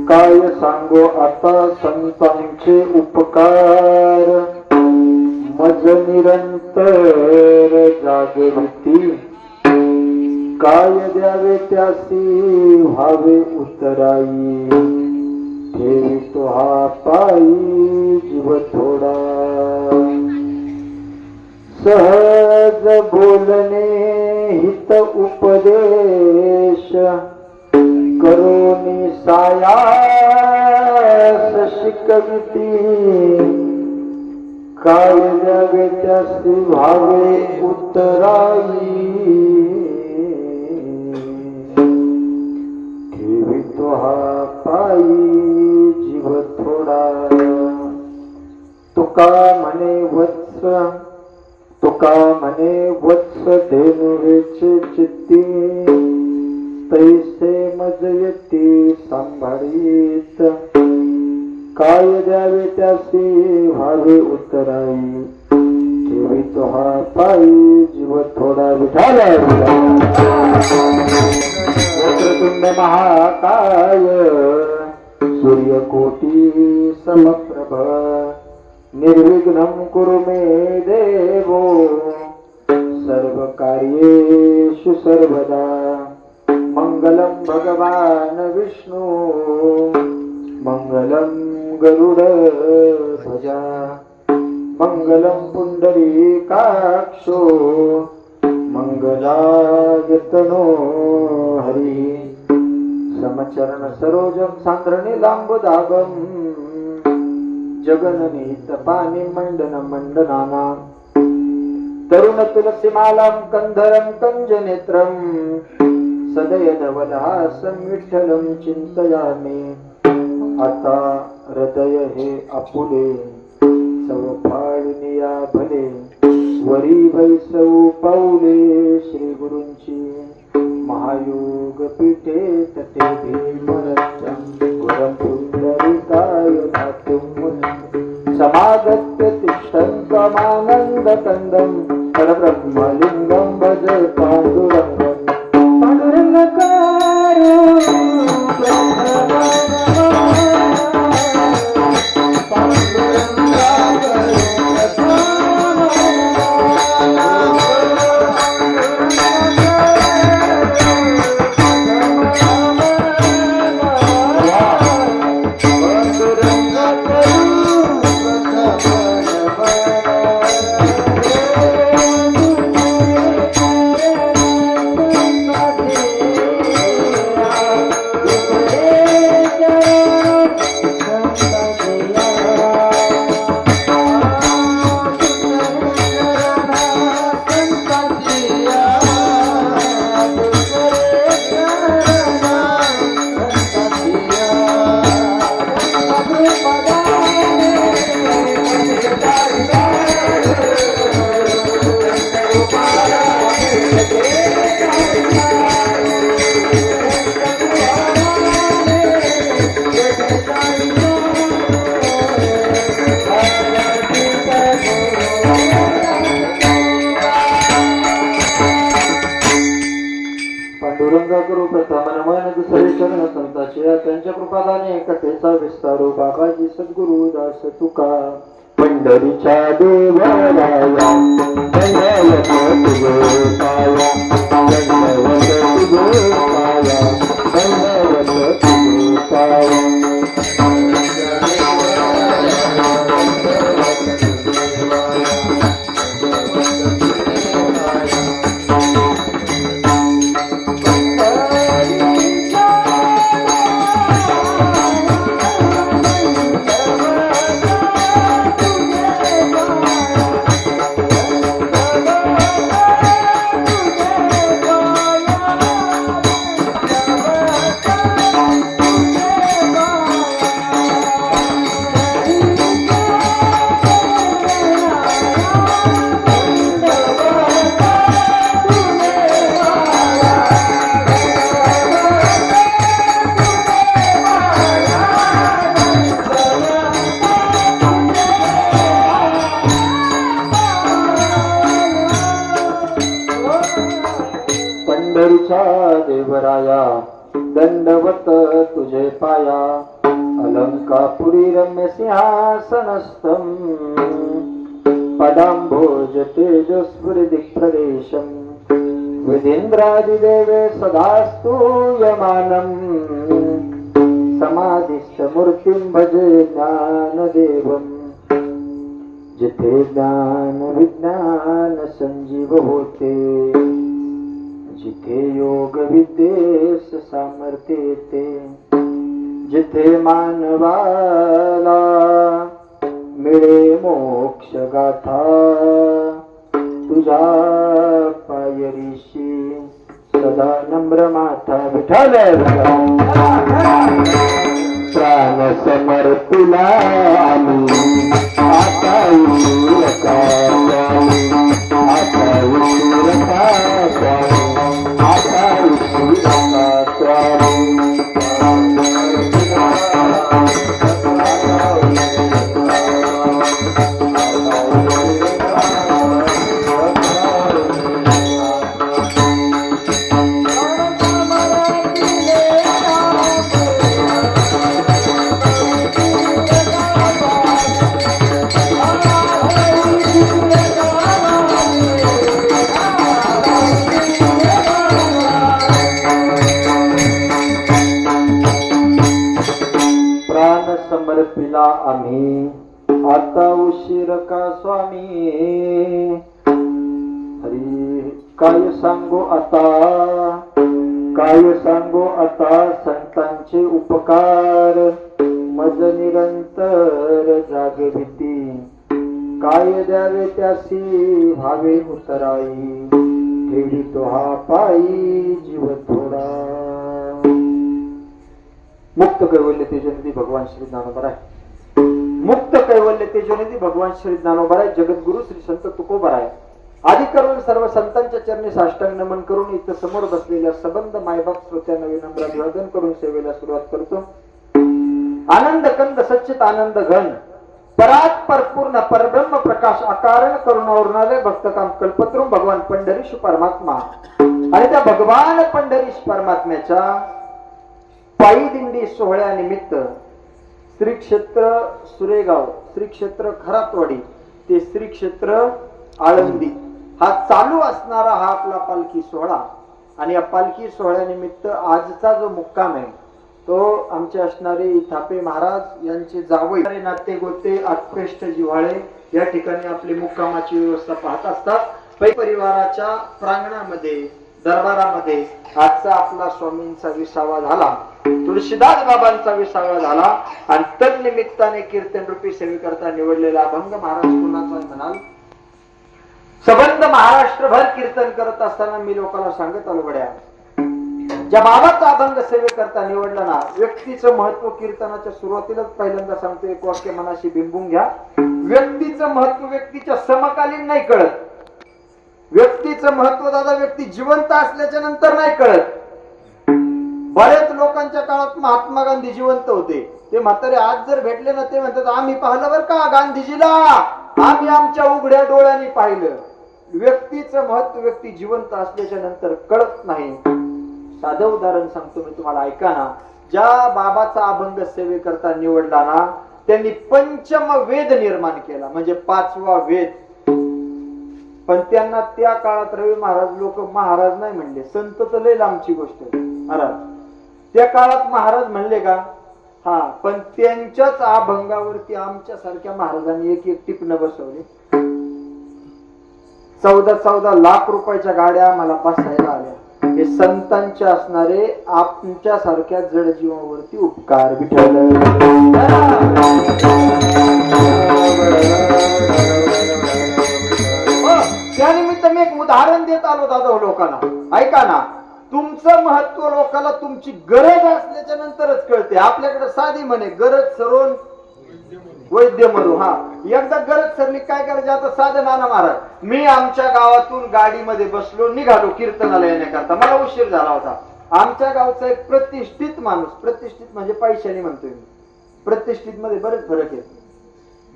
काय सांगो आता संतांचे उपकार, मज निरंतर जागृती, काय द्यावे त्यासी व्हावे उतराई, ठेवितो हा पायी जीव थोडा, सहज बोलणे हित उपदेश, करोनी सायास शिकविती, काय द्यावे त्यासी व्हावे उतराई, ठेवितो हा पायी जीव थोडा. तुका म्हणे वत्स धेनुरेचे चित्ती, तैसे मज येते सांभाळीत, काय द्यावे त्यासी व्हावे उतराई, ठेवितो हा पायी जीव थोडा. विठाला वक्रतुंड महाकाय, सूर्यकोटी समप्रभ, निर्विघ्नं कुरु मे देवो, सर्व कार्येषु सर्वदा. मंगलम भगवान विष्णु, मंगलम गरुड ध्वजा, मंगलम पुंडरीकाक्षो, मंगलायतनो हरि. समचरण सरोजम सांद्रनीलांबुदाभं, जगननीत पाणी मंडन मंडनाना, तरुण तुलसीमालां कंधरं कंजनेत्रं, सदय धवलहासं विठ्ठलं चिंतयामि. आता हृदय हे आपुले, सौफाळिनिया भले, वरी वैसव पाऊले श्री गुरूंची. महायोग पीठे तटे भीमरक्षं, गुरं पुंडरीकाय धातुं समागत्य तिष्ठन्तमानन्दकन्दं, परब्रह्मलिङ्गं भज पाण्डुरङ्गं. त्यांच्या कृपादाने कथेचा विस्तारो. बाबाजी सद्गुरु दास तुका, पंढरीच्या देवालया, दंडवत तुझे पाया, दंडवत तुझे पाया, दंडवत तुझे पाया. देवराया दंडवत तुझे पाया अलंकापुरी रम्य सिंहासनस्थम पदांभोज तेजस्फुरिदिक्प्रदेशम् विधीन्द्रादिदेवे सदास्तूयमानम् समाधिस्थ मूर्तिं भजे ज्ञानदेवम् जिथे ज्ञान विज्ञान संजीव होते जिथे योग विद्येस सामर्थ्य येते जिथे मानवाला मिळे मोक्ष गाथा तुझ्या पायरीशी सदा नम्र माथा विठ्ठल प्राण समर्पिला आम्ही आता उशीर का स्वामी आता उशीर का स्वामी आता उशीर का स्वामी समर्पिला आम्ही आता उशीर का स्वामी हरी काय सांगू आता संतांचे उपकार मज निरंतर जागविती काय द्यावे त्यासी भावे उतराई ठेवी तो हा पायी जीव थोडा मुक्त कैवल्य तेजनिधी भगवान श्री ज्ञानोबा आहे मुक्त कैवल्य तेजनिधी भगवान श्री ज्ञानोबा आहे जगद्गुरु श्री संत तुकोबा आहे आदि करून सर्व संतांच्या चरणी साष्टांग नमन करून इथं समोर बसलेल्या सबंध मायबाप श्रोत्यांना विनम्र अभिवादन करून सेवेला सुरुवात करतो आनंद कंद सच्चित आनंद घन परात परपूर्ण परब्रह्म प्रकाश अकारण करुणावरुणालय भक्तकाम कल्पतरू भगवान पंढरीश परमात्मा आणि त्या भगवान पंढरीश परमात्म्याच्या पायी दिंडी सोहळ्यानिमित्त श्री क्षेत्र सुरेगाव श्री क्षेत्र खरातवाडी ते श्री क्षेत्र आळंदी हा चालू असणारा हा आपला पालखी सोहळा आणि या पालखी सोहळ्यानिमित्त आजचा जो मुक्काम आहे तो आमचे असणारे थापे महाराज यांचे जावई नाते गोते आत्पेष्ट जिव्हाळे या ठिकाणी आपली मुक्कामाची व्यवस्था पाहत असतात पै परिवाराच्या प्रांगणामध्ये दरबारामध्ये आजचा आपला स्वामींचा विसावा झाला तुळशीदास बाबांचा विसावा झाला आणि तद निमित्ताने कीर्तन रूपी सेवेकरता निवडलेला अभंग महाराज कुणाचा म्हणाल सबंध महाराष्ट्रभर कीर्तन करत असताना मी लोकांना सांगत आलो गड्या ज्या बाबाचा अभंग सेवेकरता निवडला ना व्यक्तीचं महत्व कीर्तनाच्या सुरुवातीलाच पहिल्यांदा सांगतो एक वाक्य मनाशी बिंबून घ्या व्यक्तीचं महत्व व्यक्तीच्या समकालीन नाही कळत व्यक्तीचं महत्व दादा व्यक्ती जिवंत असल्याच्या नंतर नाही कळत बरेच लोकांच्या काळात महात्मा गांधी जिवंत होते ते म्हातारे आज जर भेटले ना ते म्हणतात आम्ही पाहिलं बरं का गांधीजीला आम्ही आमच्या उघड्या डोळ्यांनी पाहिलं व्यक्तीचं महत्व व्यक्ती जिवंत असल्याच्या नंतर कळत नाही साधं उदाहरण सांगतो मी तुम्हाला ऐका ना ज्या बाबाचा अभंग सेवेकरता निवडला ना त्यांनी पंचम वेद निर्माण केला म्हणजे 5वा वेद पण त्यांना त्या काळात रवी महाराज लोक महाराज नाही म्हणले संत तर लय लांबची गोष्ट महाराज त्या काळात महाराज म्हणले का हा पण त्यांच्याच अभंगावरती आमच्या सारख्या महाराजांनी एक एक टिपणं बसवले 14 लाख रुपयाच्या गाड्या मला बसायला आल्या हे संतांचे असणारे आमच्या सारख्या जड जीवावरती उपकार विठ्ठल त्यानिमित्त मी एक उदाहरण देत आलो दादा लोकांना ऐका ना तुमचं महत्व लोकांना तुमची गरज असल्याच्या नंतरच कळते आपल्याकडे साधी म्हणे गरज सरून वैद्य मरू हा एकदा गरज सरली काय करायचं आता साधं नाना महाराज मी आमच्या गावातून गाडीमध्ये बसलो निघालो कीर्तनाला येण्याकरता मला उशीर झाला होता आमच्या गावचा एक प्रतिष्ठित माणूस प्रतिष्ठित म्हणजे पैशाने म्हणतोय मी प्रतिष्ठित मध्ये बरेच फरक आहे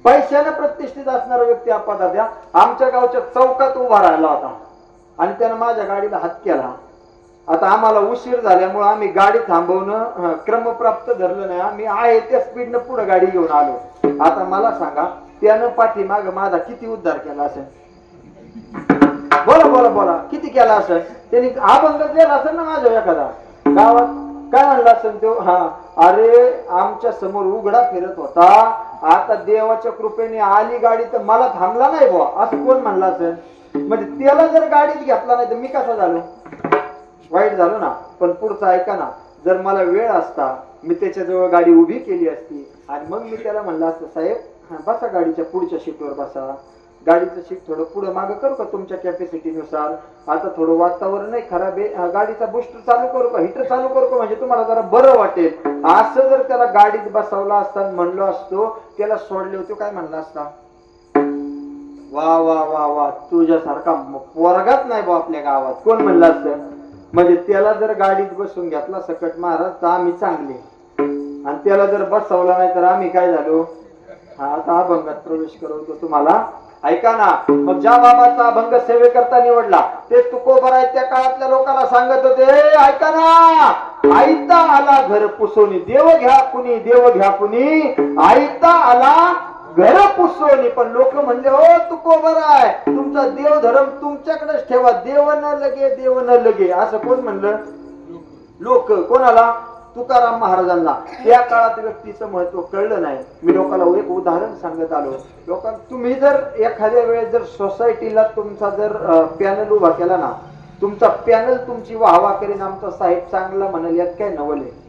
पैशाने प्रतिष्ठित असणारा व्यक्ती अपदार्थ आमच्या गावच्या चौकात उभा राहिला होता आणि त्यानं माझ्या गाडीला हात केला आता आम्हाला उशीर झाल्यामुळे आम्ही गाडी थांबवणं क्रमप्राप्त धरलं नाही. आम्ही आहे त्या स्पीडनं पुढे गाडी घेऊन आलो. आता मला सांगा, त्यानं पाठीमाग माझा किती उद्धार केला असेल? बोला बोला बोला, किती केला असेल? त्यांनी अभंग केला असेल ना माझ्या एखादा गावात. काय म्हणला असेल तो? हा, अरे आमच्या समोर उघडा फिरत होता, आता देवाच्या कृपेने आली गाडी तर मला थांबला नाही बुवा, असं कोण म्हणलं असेल? म्हणजे त्याला जर गाडीत घेतला नाही तर मी कसा झालो? वाईट झालो ना. पण पुढचं ऐका ना, जर मला वेळ असता मी त्याच्याजवळ गाडी उभी केली असती आणि मग मी त्याला म्हणलं असतं, साहेब बसा गाडीच्या पुढच्या सीटवर बसा, गाडीचं सीट थोडं पुढं मागं करू का तुमच्या कॅपॅसिटीनुसार, आता थोडं वातावरण नाही खराब आहे, गाडीचा बुस्टर चालू करू का, हिटर चालू करू का, म्हणजे तुम्हाला जरा बरं वाटेल. असं जर त्याला गाडीत बसवला असता म्हणलो असतो, त्याला सोडले होते, काय म्हणला असता? वा वा वा वा, तुझ्यासारखा पोरगाच नाही बा आपल्या गावात, कोण म्हणलं असतं? म्हणजे त्याला जर गाडीत बसून घेतला सकट महाराज तर आम्ही चांगले, आणि त्याला जर बसवला नाही तर आम्ही काय झालो? हा, आता अभंगात प्रवेश करवतो तुम्हाला, ऐका ना. मग ज्या बाबाचा अभंग सेवेकरता निवडला ते तुकोबर आहे, त्या काळातल्या लोकांना सांगत होते, ऐका ना, आईता आला घर पुसोनी, देव घ्या कुणी, देव घ्या कुणी, आईता आला घर पुसोनी. पण लोक म्हणले, हो तुकोबर आहे, तुमचा देव धर्म तुमच्याकडेच ठेवा, देव न लगे, देव न लगे. असं कोण म्हणलं? लोक. कोणाला? तुकाराम महाराजांना. त्या काळात व्यक्तीचं महत्व कळलं नाही. मी लोकांना एक उदाहरण सांगत आलो. लोकांना, तुम्ही जर एखाद्या वेळेस जर सोसायटीला तुमचा जर पॅनल उभा केला ना, तुमचा पॅनल तुमची वाहवा करीन, आमचा साहेब चांगला म्हणाल, यात काय नवल आहे?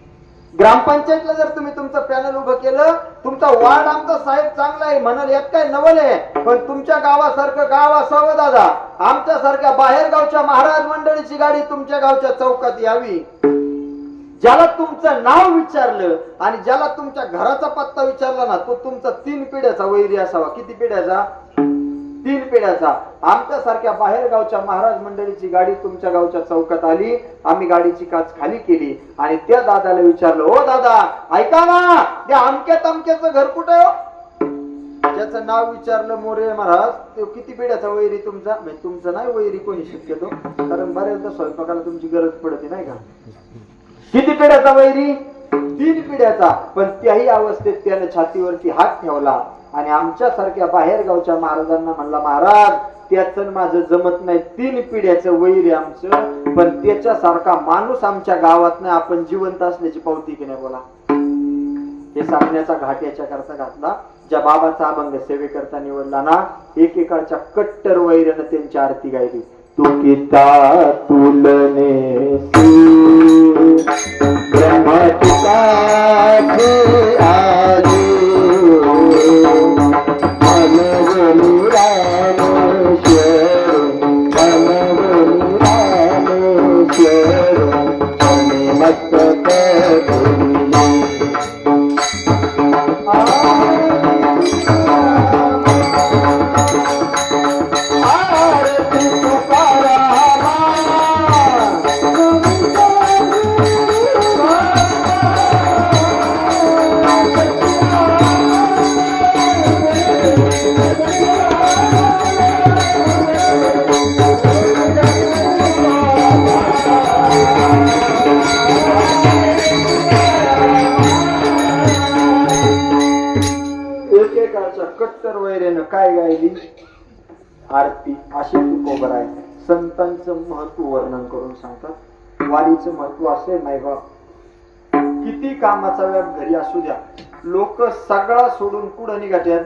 ग्रामपंचायतला जर तुम्ही तुमचं पॅनल उभं केलं, तुमचा वार्ड आमचा साहेब चांगला आहे म्हणाल, यात काय नवल आहे? पण तुमच्या गावासारखं गाव असावं दादा, आमच्या सारख्या बाहेर गावच्या महाराज मंडळीची गाडी तुमच्या गावच्या चौकात यावी. ज्याला तुमचं नाव विचारलं आणि ज्याला तुमच्या घराचा पत्ता विचारला ना, तो तुमचा 3 पिढ्याचा वैरी असावा. किती पिढ्याचा? 3 पिढ्याचा. आमच्या सारख्या बाहेर गावच्या महाराज मंडळीची गाडी तुमच्या गावच्या चौकात आली, आम्ही गाडीची काच खाली केली आणि त्या दादाला विचारलं, ओ दादा ऐका ना, त्या अमक्या तमक्याचं घर कुठे हो? ज्याचं नाव विचारलं मोरे महाराज, तो किती पिढ्याचा वैरी तुमचा? म्हणजे तुमचं नाही वैरी कोणी शक्यतो, कारण बऱ्याचदा स्वयंपाकाला तुमची गरज पडते नाही का. किती पिढ्याचा वैरी? 3 पिढ्याचा. पण त्याही अवस्थेत त्याने छातीवरती हात ठेवला आणि आमच्या सारख्या बाहेर गावच्या महाराजांना म्हणला, महाराज त्याचं माझं जमत नाही, 3 पिढ्याचं वैरी आमचं, पण त्याच्यासारखा माणूस आमच्या गावात नाही, आपण जिवंत असल्याची पावती की नाही बोला. हे सांगण्याचा घाट याच्या करता घातला. ज्या बाबाचा अभंग सेवेकरता निवडला ना, एकेकाळच्या कट्टर वैर्यानं त्यांची आरती गायली. तुकिता तुलने ब्रह्मचिता कट्टर वैरेनं काय गायली? आरती. अशी तुकोबर आहे. संतांचं महत्व वर्णन करून सांगतात. वारीचं महत्व असे नाही बाप, किती कामाचा व्याप घरी असू द्या, लोक सगळा सोडून कुठं निघाट्यात?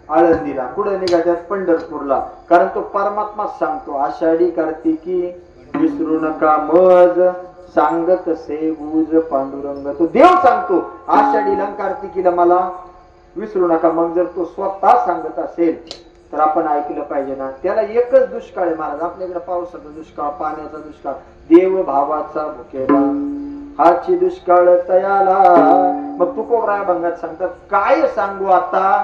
आळंदीला. कुठं निघाट्यात? पंढरपूरला. कारण तो परमात्मा सांगतो, आषाढी कार्तिकी विसरू नका मज, सांगत से गुज पांडुरंग. तो देव सांगतो आषाढीला कार्तिकीला मला विसरू नका. मग जर तो स्वतः सांगत असेल तर आपण ऐकलं पाहिजे ना. त्याला एकच दुष्काळ आहे महाराज, आपल्याकडे पावसाचा दुष्काळ, पाण्याचा दुष्काळ, देव भावाचा भुकेला हाची दुष्काळ तयाला. मग तुकोबराय भंगात सांगतात, काय सांगू आता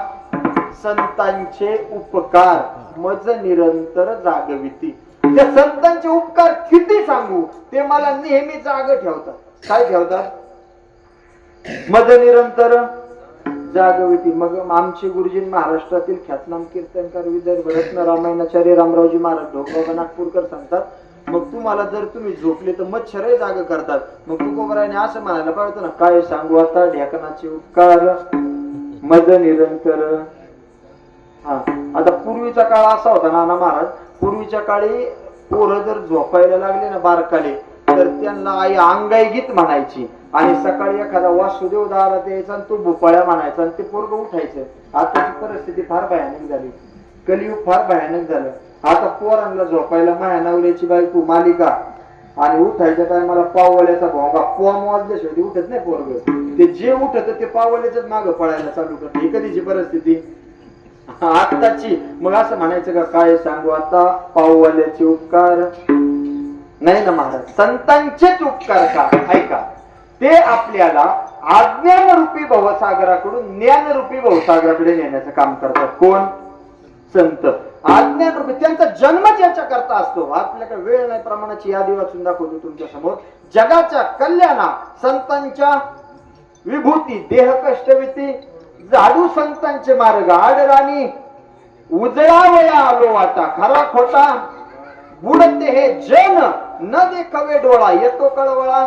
संतांचे उपकार मज निरंतर जागविती. त्या संतांचे उपकार किती सांगू, ते मला नेहमी जाग ठेवतात. काय ठेवतात? मज निरंतर जागविती. मग आमचे गुरुजी महाराष्ट्रातील ख्यातनाम कीर्तनकार विदर्भ रत्न रामायणाचार्य रामरावजी महाराज ढोकराव नागपूरकर सांगतात, मग तुम्हाला जर तुम्ही झोपले तर मच्छरही जाग करतात. मग तुकोबराने असं म्हणायला पाहिजे ना, काय सांगू आता ढेकणाचे उपकार मज निरंतर. हा, आता पूर्वीचा काळ असा होता नाना महाराज, पूर्वीच्या काळी पोरं जर झोपायला लागले ना बारकाले, तर त्यांना आई अंगाई गीत म्हणायची आणि सकाळी एखादा वासुदेव दारात यायचा आणि तो भोपाळ्या म्हणायचा आणि ते पोरग उठायचं. आताची परिस्थिती फार भयानक झाली, कलियुग फार भयानक झालं. आता पोरांना झोपायला माया नवऱ्याची बायको मालिका आणि उठायच्या टायमाला पाववल्याचा भोंगा, पोम वाजल्याशिवाय उठत नाही पोरग. ते जे उठत ते पाववल्याच माग पळायला चालू करत. ही कधीची परिस्थिती आत्ताची. मग असं म्हणायचं का, काय सांगू आता पाववाल्याचे उपकार नाही ना महाराज, संतांचेच उपकार का ऐका. ते आपल्याला आज्ञानरूपी भवसागराकडून ज्ञानरूपी भवसागराकडे नेण्याचं काम करतात. कोण? संत. आज्ञानरूपी, त्यांचा जन्म ज्याच्या करता असतो. आपल्याकडे वेळ नाही, प्रमाणाची यादी वाचून दाखवतो तुमच्या समोर. जगाच्या कल्याणा संतांच्या विभूती, देह कष्टविती झाडू संतांचे मार्ग, आडराणी उजळावया आलो वाटा, खरा खोटा बुडते हे जन न देखवे डोळा, येतो कळवळा.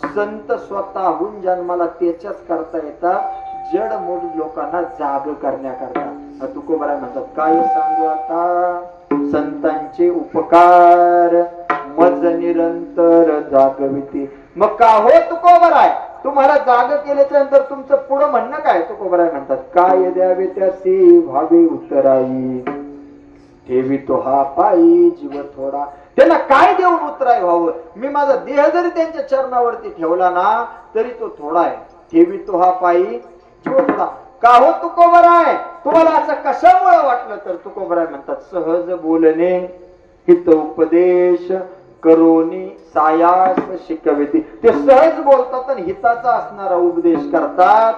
संत स्वतःहून जन्माला त्याच्याच करता येतात जड मूड लोकांना जाग करण्याकरता. तुकोबराय म्हणतात, काय सांगू आता संतांचे उपकार मज निरंतर जागविती. मग का हो तुकोबराय, तुम्हाला जाग केल्याच्या नंतर तुमचं पुढं म्हणणं काय? तुकोबराय म्हणतात, काय द्यावे त्यासी व्हावे उतराई, ठेवी तो हा पायी जीव थोडा. त्यांना काय देऊन उतराय व्हावं? मी माझा देह जरी त्यांच्या चरणावरती ठेवला ना तरी तो थोडा आहे. ठेवी तो हा पायी जीव थोडा. का हो तुकोबराय, तुम्हाला असं कशामुळे वाटलं? तर तुकोबराय म्हणतात, सहज बोलणे हित उपदेश करोनी सायास शिकविती. ते सहज बोलतात आणि हिताचा असणारा उपदेश करतात.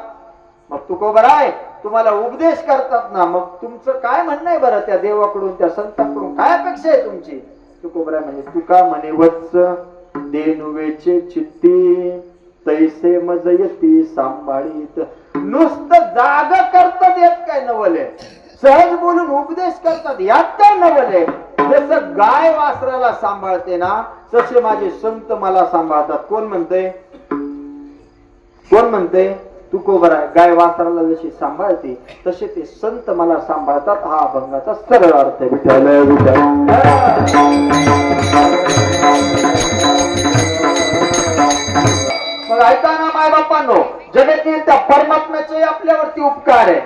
मग तुकोबराय तुम्हाला उपदेश करतात ना, मग तुमचं काय म्हणणं आहे बरं त्या देवाकडून, त्या संतांकडून काय अपेक्षा आहे तुमची? तुकोबराय म्हणजे, तुका म्हणे वत्स देनुवेचे चित्ती तैसे मजयती सांभाळीत. नुसतं जाग करतात यात काय नवले, सहज बोलून उपदेश करतात यात काय नवले. जसं गाय वासराला सांभाळते ना तसे माझे संत मला सांभाळतात. कोण म्हणते? कोण म्हणते? तुकोबराय गाय वासराला जशी सांभाळते तसे ते संत मला सांभाळतात. हा अभंगाचा सरळ अर्थ आहे. विठ्ठल विठ्ठल. मग ऐका ना माय बापांनो, जगातील त्या परमात्म्याचे आपल्यावरती उपकार आहे,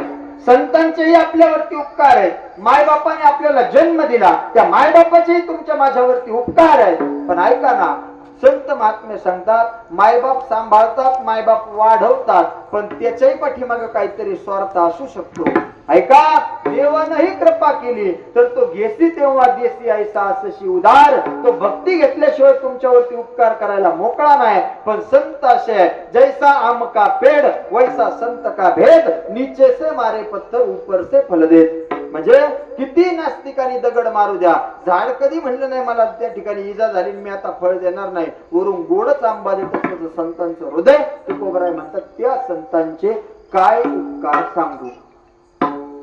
संतांचेही आपल्यावरती उपकार आहे. मायबापाने आपल्याला जन्म दिला, त्या मायबापाचेही तुमच्या माझ्यावरती उपकार आहे. पण ऐका ना, संत महात्मे सांगतात मायबाप सांभाळतात, मायबाप वाढवतात, पण त्याच्याही पाठीमागे काहीतरी स्वार्थ असू शकतो. ऐका, देवानंही कृपा केली तर तो घेसी तेव्हा देसी ऐसा असशी उदार. तो भक्ती घेतल्याशिवाय तुमच्यावरती उपकार करायला मोकळा नाही. पण संत असे जैसा आम का पेड़ वैसा संत का भेद, नीचे से मारे पत्थर ऊपर से फल देत. म्हणजे किती नास्तिकांनी दगड मारू द्या, झाड कधी म्हणलं नाही मला त्या ठिकाणी इजा झाली मी आता फळ देणार नाही, वरून गोडच आंबा देत असं संतांचं हृदय. तुकोबराय म्हणतात, त्या संतांचे काय उपकार सांगू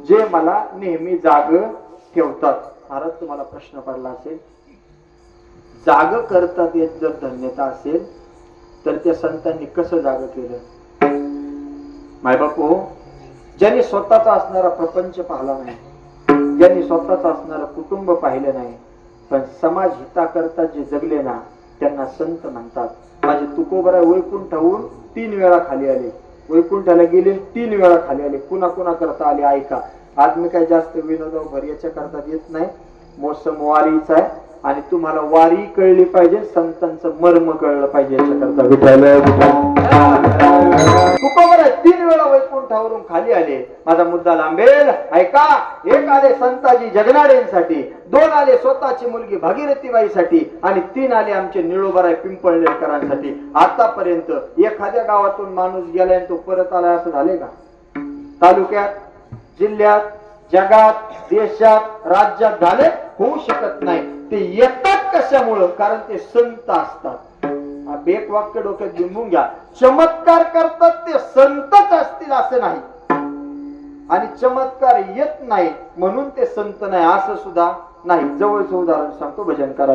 जे मला नेहमी जाग ठेवतात. महाराज तुम्हाला प्रश्न पडला असेल, जाग करतात यात जर धन्यता असेल तर त्या संतांनी कसं जाग केलं? मायबापू, ज्यांनी स्वतःचा असणारा प्रपंच पाहिला नाही, ज्यांनी स्वतःचा असणारं कुटुंब पाहिलं नाही, पण समाज हिताकरता जे जगले ना त्यांना संत म्हणतात. माझे तुकोबराय वैकुंठाहून 3 वेळा खाली आले, वैकुंठाला गेले 3 वेळा खाली आले. कुणा कुणा करता आले ऐका. आज मी काही जास्त विनोद भर्याच्या करता येत नाही, मोसम वारीचा आहे आणि तुम्हाला वारी कळली पाहिजे, संतांचं मर्म कळलं पाहिजे याच्याकरता. तुकोबराय 3 वेळा वैकुंठावरून खाली आले. माझा मुद्दा लांबेल ऐका. 1 आले संताजी जगनाडेंसाठी, 2 आले स्वतःची मुलगी भागीरथीबाईसाठी आणि 3 आले आमचे निळोबराय पिंपळनेरकरांसाठी. आतापर्यंत एखाद्या गावातून माणूस गेलाय तो परत आलाय असं झाले का? तालुक्यात, जिल्ह्यात, जगात, देशात, राज्यात झाले? होऊ शकत नाही. ते येतात कशामुळं? कारण ते संत असतात. एक वाक्य डोक्यात बिंबून घ्या, चमत्कार करतात ते संतच असतील असं नाही. आणि चमत्कार येत नाही म्हणून ते संत नाही असं सुद्धा नाही. जवळचं उदाहरण सांगतो, भजन करा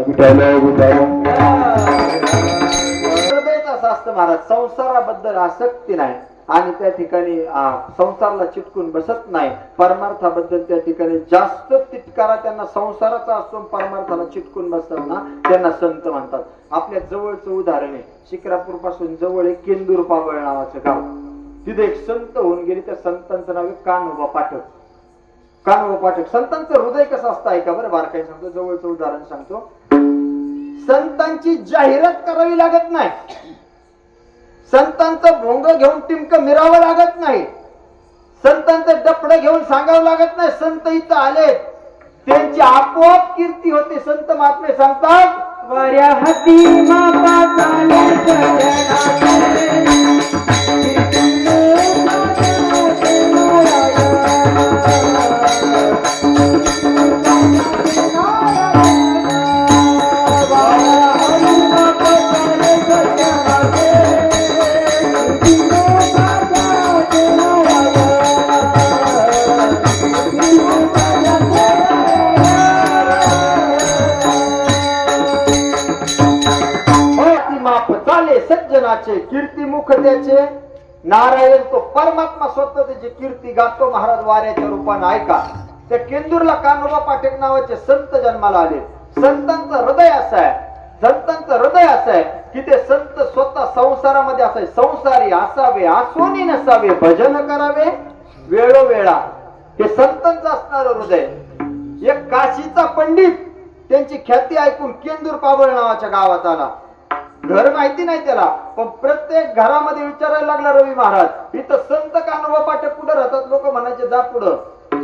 हृदयच असं असतं महाराज, संसाराबद्दल आसक्ती नाही आणि त्या ठिकाणी संसाराला चिटकून बसत नाही. परमार्थाबद्दल त्या ठिकाणी जास्त तिटकारा त्यांना संसाराचा असतो, परमार्थाला चिटकून बसतात ना त्यांना संत म्हणतात. आपल्या जवळचं उदाहरण आहे, शिक्रापूर पासून जवळ एक केंदूर पाबळ नावाचं गाव. तिथे एक संत होऊन गेले, त्या संतांचं नाव आहे कान्होबा पाठक. कान्होबा पाठक संतांचं हृदय कसं असतं ऐका बरं, बारकाई सांगतो, जवळचं उदाहरण सांगतो. संतांची जाहिरात करावी लागत नाही, संतांचं भोंग घेऊन टिमक मिरावं लागत नाही, संतांचं डपडं घेऊन सांगावं लागत नाही. संत इथं आले त्यांची आपोआप कीर्ती होते. संत महात्मे सांगतात, वाऱ्या हाती मापा चाले सज्जनाचे कीर्तिमुख त्याचे. नारायण तो परमात्मा स्वतः त्याची कीर्ती गातो महाराज वाऱ्याच्या रूपाने. ऐका, त्या केंदूरला कान्होबा पाठक नावाचे संत जन्माला आले. संतांचं हृदय असं आहे, संतांचं हृदय असं आहे की ते संत स्वतः संसारामध्ये असावे, संसारी असावे, आसोनी नसावे, भजन करावे वेळोवेळा. हे संतांचं असणार हृदय. एक काशीचा पंडित त्यांची ख्याती ऐकून केंदूर पाबळ नावाच्या गावात आला. घर माहिती नाही त्याला, पण प्रत्येक घरामध्ये विचारायला लागला रवी महाराज, इथं संत कान्होबा पाठक कुठे राहतात? लोक म्हणायचे जा पुढं.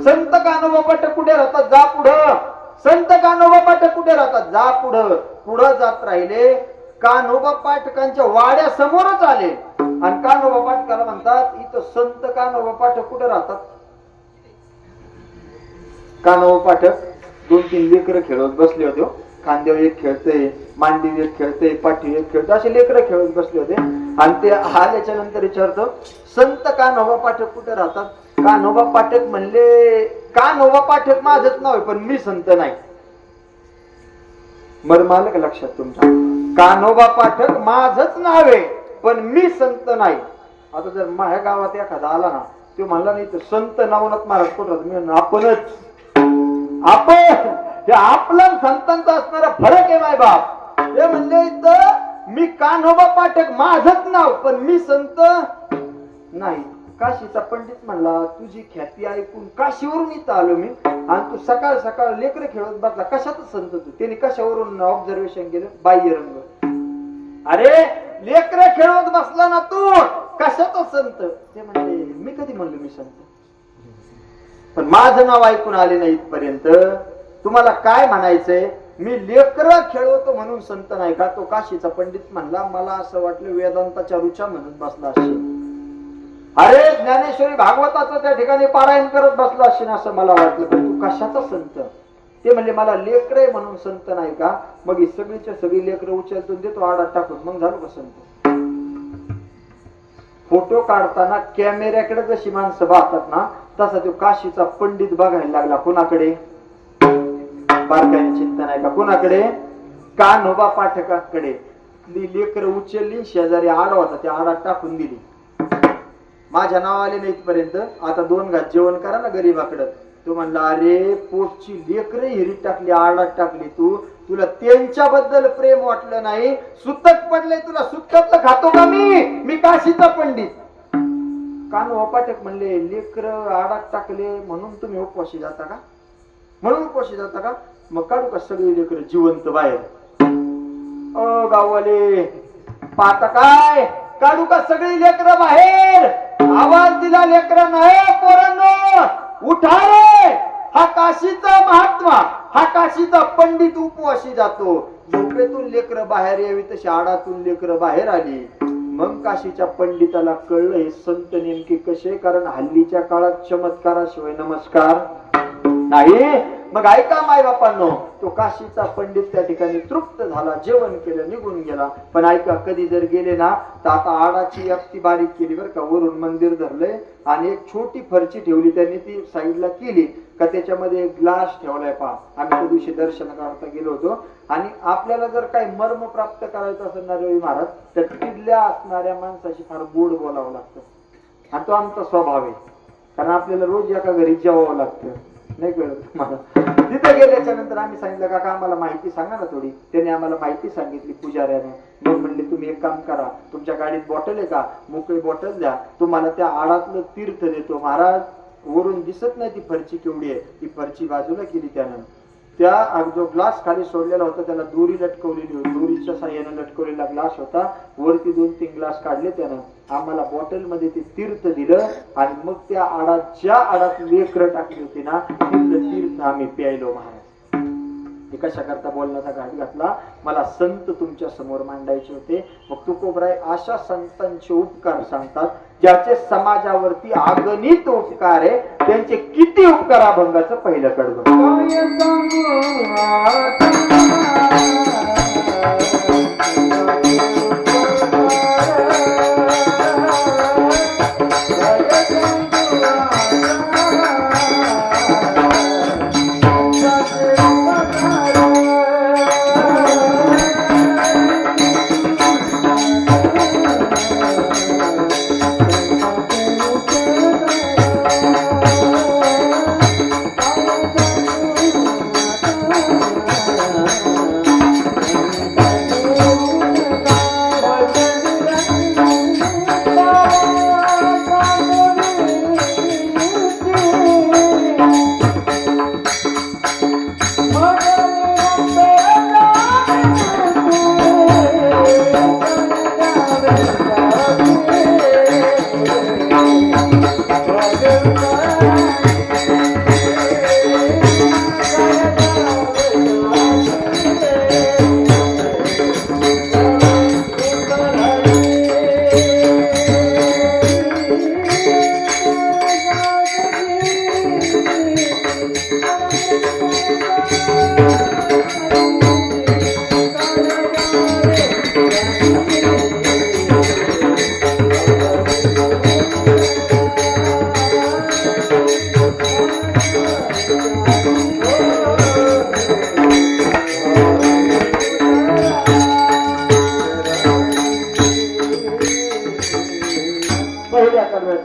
संत कान्होबा पाठक कुठे राहतात? जा पुढं. संत कान्होबा पाठक कुठे राहतात? जा पुढं. पुढं जात राहिले, कान्होबा पाठकांच्या वाड्या समोरच आले आणि कान्होबा पाठकाला म्हणतात, इथं संत कान्होबा पाठक कुठे राहतात? कान्होबा पाठक 2-3 लेकरं खेळत बसले होते. खांद्यावर एक खेळतय, मांडीवर एक खेळतय, पाठी एक खेळतय, असे लेकरं खेळत बसले होते. आणि ते आल्याच्या नंतर विचारतो, संत कान्होबा पाठक कुठे राहतात? कान्होबा पाठक म्हणले, कान्होबा पाठक माझंच नाव आहे पण मी संत नाही. मग आलं का लक्षात तुमच्या? कान्होबा पाठक माझंच नाव आहे पण मी संत नाही. आता जर माझ्या गावात एखादा आला ना, तो म्हणला नाही तर संत नवनाथ महाराज कुठं? आपणच, आपण हे आपलं संतांचा असणारा फरक आहे माय बाप. ते म्हणले इथं मी कान्होबा पाठक माझंच नाव पण मी संत नाही. काशीचा पंडित म्हणला, तुझी ख्याती ऐकून काशीवरून इथं आलो मी आणि तू सकाळ सकाळ लेकरं खेळत बसला, कशात संत तू? त्यांनी कशावरून ऑब्झर्वेशन केलं? बाह्य रंग. अरे लेकरं खेळत बसला ना तू, कशाचा संत? ते म्हणले, मी कधी म्हणलो मी संत? पण माझं नाव ऐकून आले नाही इथपर्यंत. तुम्हाला काय म्हणायचंय? मी लेकरं खेळवतो म्हणून संत नाही का? तो काशीचा पंडित म्हणला, मला असं वाटलं वेदांताच्या रुचा म्हणून बसला असेल. अरे ज्ञानेश्वरी भागवताचं त्या ठिकाणी पारायण करत बसला असेल असं मला वाटलं. पण तू कशाचा संत? ते म्हणले, मला लेकरं म्हणून संत नाही का? मग ही सगळीच्या सगळी लेकरं उचलतो देतो आडात टाकून, मग झालं का संत? फोटो काढताना कॅमेऱ्याकडे जशी माणसं पाहतात ना, तसा तो काशीचा पंडित बघायला लागला. कोणाकडे? बारकाईने चिंता नाही का? कोणाकडे? कान्होबा पाठकाकडे. लेकरं उचलली, शेजारी आडा होता त्या आडात टाकून दिली. माझ्या नाव आले नाही इथपर्यंत. आता 2 घात जेवण करा ना गरीबाकडं. तो म्हणला, अरे पोटची लेकरं हिरीत टाकली, आडात टाकली, तुला त्यांच्याबद्दल प्रेम वाटलं नाही, सुतक पडलंय तुला, सुतकातलं खातो का मी काशीचा पंडित? कान्होबा पाठक म्हणले, लेकरं आडात टाकले म्हणून तुम्ही उपवाशी जाता का? म्हणून उपवाशी जाता का? मग काढू का सगळी लेकरं जिवंत बाहेर? ओ गाववाले पाहता काय? काढू का सगळी लेकरं बाहेर? आवाज दिला लेकरं नाही, पोरांनो उठा रे. हा काशीचा महात्मा, हा काशीचा पंडित उपवाशी जातो. झोपेतून लेकरं बाहेर यावी तशी आडातून लेकरं बाहेर आली. मग काशीच्या पंडिताला कळलं हे संत नेमके कसे. कारण हल्लीच्या काळात चमत्काराशिवाय नमस्कार नाही. मग ऐका माय बापांनो, तो काशीचा पंडित त्या ठिकाणी तृप्त झाला, जेवण केलं, निघून गेला. पण ऐका, कधी जर गेले ना तर आता आडाची अगदी बारीक केली बरं का, वरून मंदिर धरलंय आणि एक छोटी फरची ठेवली त्यांनी, ती साईडला केली का त्याच्यामध्ये एक ग्लास ठेवलाय. पहा, आम्ही त्या दिवशी दर्शन करता गेलो होतो. आणि आपल्याला जर काही मर्म प्राप्त करायचं असेल ना रवी महाराज, तर तिथल्या असणाऱ्या माणसाशी फार गोड बोलावं लागतं. आणि तो आमचा स्वभाव आहे, कारण आपल्याला रोज एका घरी जेवावं लागतं. नाही कळत मला. तिथे गेल्याच्या नंतर आम्ही सांगितलं, काका आम्हाला माहिती सांगा ना थोडी. त्याने आम्हाला माहिती सांगितली पुजाऱ्याने. मग म्हणले, तुम्ही एक काम करा, तुमच्या गाडीत बॉटल आहे का, मोकळी बॉटल द्या, तुम्हाला त्या आडातलं तीर्थ देतो. महाराज वरून दिसत नाही ती फरची केवढी आहे, ती फरची बाजूला केली त्यानं. त्या जो ग्लास खाली सोडलेला होता त्याला दोरी लटकवलेली होती, दोरीच्या साह्याने लटकवलेला ग्लास होता. वरती 2-3 ग्लास काढले त्यानं, आम्हाला बॉटल मध्ये ते तीर्थ दिलं. आणि मग त्या आडात, ज्या आडात लेकरं टाकली होती ना, तिथलं तीर्थ आम्ही प्यायलो. महाराज हे कशा करता बोलण्याचा घाट घातला, मला संत तुमच्या समोर मांडायचे होते. मग तुकोबराय अशा संतांचे उपकार सांगतात, ज्याचे समाजावरती अगणित उपकार आहे, त्यांचे किती उपकार अभंगाचं पहिलं कडवं. काय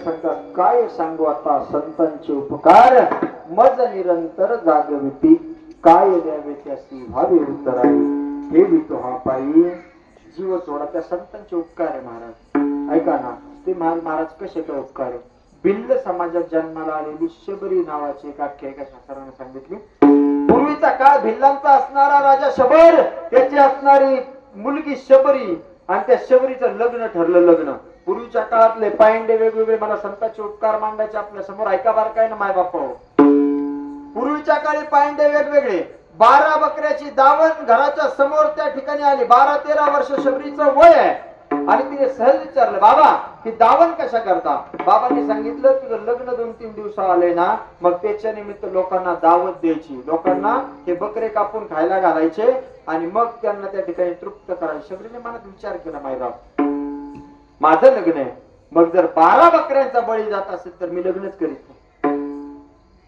सांगू काय सांगू आता संतांचे उपकार, मज निरंतर जागविती, काय द्यावे त्यासी व्हावे उत्तराई, हे वितो हा पायी जीव सोडा. त्या संतांचे उपकार आहे महाराज. ऐका ना, ते महाराज कसे काय उपकार आहे. भिल्ल समाजात जन्माला आलेली शबरी नावाची एक आख्यायिका शास्त्राने सांगितली. पूर्वीचा काळ भिल्लांचा असणारा राजा शबर, त्याची असणारी मुलगी शबरी, आणि त्या शबरीचं लग्न ठरलं. लग्न पूर्वीच्या काळातले पायंडे वेगवेगळे. मला संतांचे उपकार मांडायचे आपल्या समोर. ऐका बार काय ना माय बापा, पूर्वीच्या काळी पायंडे वेगवेगळे. 12 बकऱ्याची दावण घराच्या समोर त्या ठिकाणी आली. 12-13 वर्ष शबरीचं वय आहे. आणि तिने सहज विचारलं, बाबा ही दावण कशा करता. बाबांनी सांगितलं, तुझं लग्न 2-3 दिवस आले ना, मग त्याच्या निमित्त लोकांना दावत द्यायची, लोकांना हे बकरे कापून खायला घालायचे आणि मग त्यांना त्या ठिकाणी तृप्त करायचे. शबरीने मनात विचार केला, मायबाप माझं लग्न आहे, मग जर 12 बकऱ्यांचा बळी जात असेल तर मी लग्नच करीत नाही.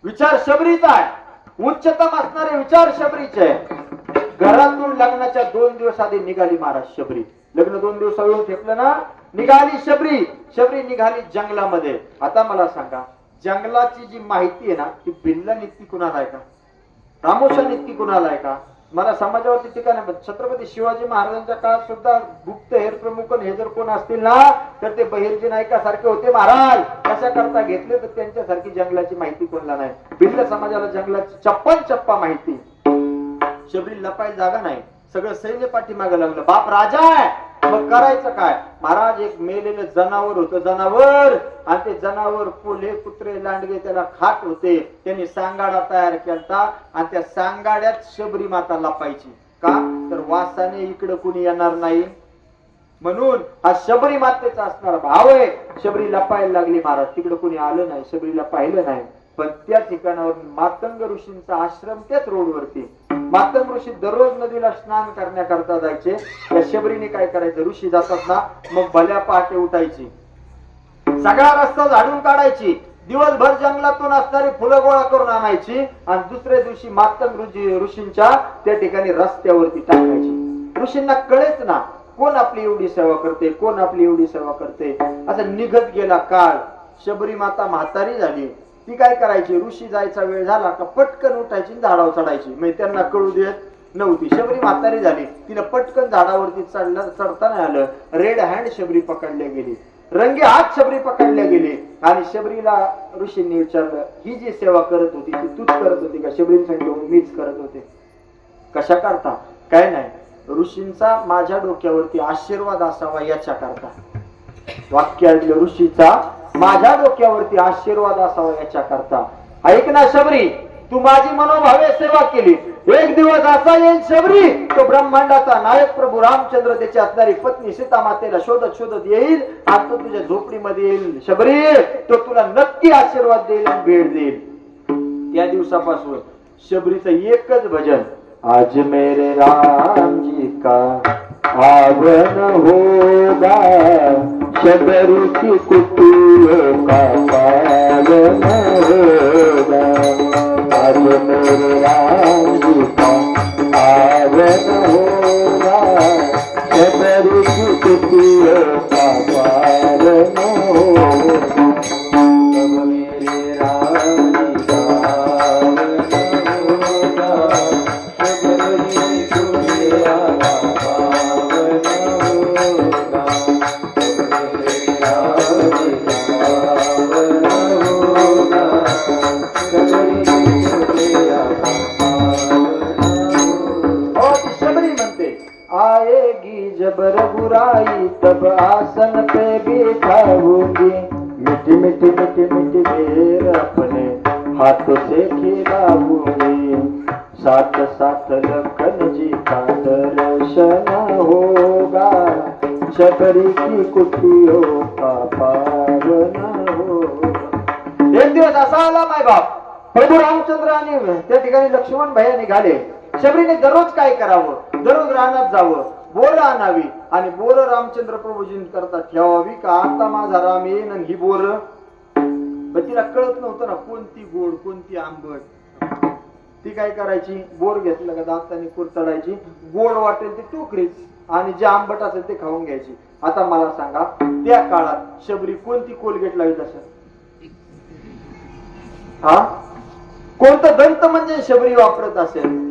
विचार शबरीचा आहे, उच्चतम असणारे विचार शबरीचे आहे. घरातून लग्नाच्या 2 दिवस आधी निघाली महाराज शबरी. लग्न 2 दिवस येऊन ठेपलं ना, निघाली शबरी. शबरी निघाली जंगलामध्ये. आता मला सांगा, जंगलाची जी माहिती आहे ना, ती भिल्ला नित्ती कुणाला आहे का, रामोशा नित्ती कुणाला आहे का. मला समाजावरती टीका नाही. छत्रपती शिवाजी महाराजांच्या काळात सुद्धा गुप्त हेर प्रमुख हे जर कोण असतील ना, तर ते बहिर्जी नायकासारखे होते महाराज. कशा करता घेतले तर त्यांच्यासारखी जंगलाची माहिती कोणाला नाही. भिल्ल समाजाला जंगलाची चप्पा माहिती. शबरी लपाय जागा नाही, सगळं सैन्य पाठीमागे लागलं. बाप राजा आहे, मग करायचं काय महाराज. एक मेलेलं जनावर होतं, जनावर, आणि ते जनावर कोल्हे कुत्रे लांडगे त्याला खात होते. त्यांनी सांगाडा तयार केला आणि त्या सांगाड्यात शबरी माता लपायची. का तर वासाने इकडे कुणी येणार नाही म्हणून. हा शबरी मातेचा असणारा भाव आहे. शबरी लपायला लागली महाराज. तिकडे कुणी आलं नाही, शबरीला पाहिलं नाही. पण त्या ठिकाणावर मातंग ऋषींचा आश्रम त्याच रोडवरती. मातंग ऋषी दररोज नदीला स्नान करण्याकरता जायचे. त्या शबरीने काय करायचं, ऋषी जातात ना मग भल्या पहाटे उठायची, सगळा रस्ता झाडून काढायची, दिवसभर जंगलातून असणारी फुलं गोळा करून आणायची आणि दुसऱ्या दिवशी मातंग ऋषींच्या त्या ठिकाणी रस्त्यावरती टाकायची. ऋषींना कळेच ना कोण आपली एवढी सेवा करते, कोण आपली एवढी सेवा करते. असं निघत गेला काळ. शबरी माता म्हातारी झाली. ती काय करायची, ऋषी जायचा वेळ झाला का पटकन उठायची झाडावर चढायची. म्हणजे त्यांना कळू देत नव्हती. शबरी म्हातारी झाली, तिला पटकन झाडावरती चढता नाही आलं. रेड हँड शबरी पकडल्या गेली, रंगे हात शबरी पकडल्या गेली. आणि शबरीला ऋषींनी विचारलं, ही जी सेवा करत होती ती तूच करत होती का? शबरीने सांगितलं, मीच करत होते. कशा करता? काय नाही, ऋषींचा माझ्या डोक्यावरती आशीर्वाद असावा याच्या करता. वाक्य ऐकलं, ऋषीचा माझ्या डोक्यावरती आशीर्वाद असावा याच्या करता. ऐक ना शबरी, तू माझी मनोभावे सेवा केली. एक दिवस असा येईल शबरी, तो ब्रह्मांडाचा नायक प्रभू रामचंद्र त्याची असणारी पत्नी सीता मातेला शोधत शोधत येईल आणि तो तुझ्या झोपडीमध्ये येईल. शबरी, तो तुला नक्की आशीर्वाद देईल आणि भेट देईल. त्या दिवसापासून शबरीचं एकच भजन, आज मेरे राम जी का आवन होगा, शबरी की कुटिया का पावन होगा. आज मेरे राम जी का आवन होगा, शबरी की कुटिया का पावन होगा. अब मेरे राम जी का आवन होगा, शबरी की कुटिया का पावन होगा. आएगी जब रघुराई तब आसन पे बिठाऊंगी, मिठी मिठी मिठी मिठी बेर अपने हाथों से खिलाऊंगी. साथ साथ लखन जी का दर्शन होगा, शबरी की कुटियों का पावन होगा. एक दिवस असा आला माय बाप, प्रभू रामचंद्र आणि त्या ठिकाणी लक्ष्मण भैया निघाले. शबरीने दररोज काय करावं, दररोज रानात जावं, बोर आणावी आणि बोर रामचंद्र प्रभूजी करता ठेवावी का आता माझा राम येईन आणि ही बोर. तिला कळत नव्हतं ना कोणती गोड कोणती आंबट. ती काय करायची, बोर घेतलं का दाताने कुरतडायची, गोड वाटेल ती टोकरीच आणि जे आंबट असेल ते खाऊन घ्यायची. आता मला सांगा, त्या काळात शबरी कोणती कोलगेट लावित असेल? हा, कोणतं दंत म्हणजे शबरी वापरत असेल?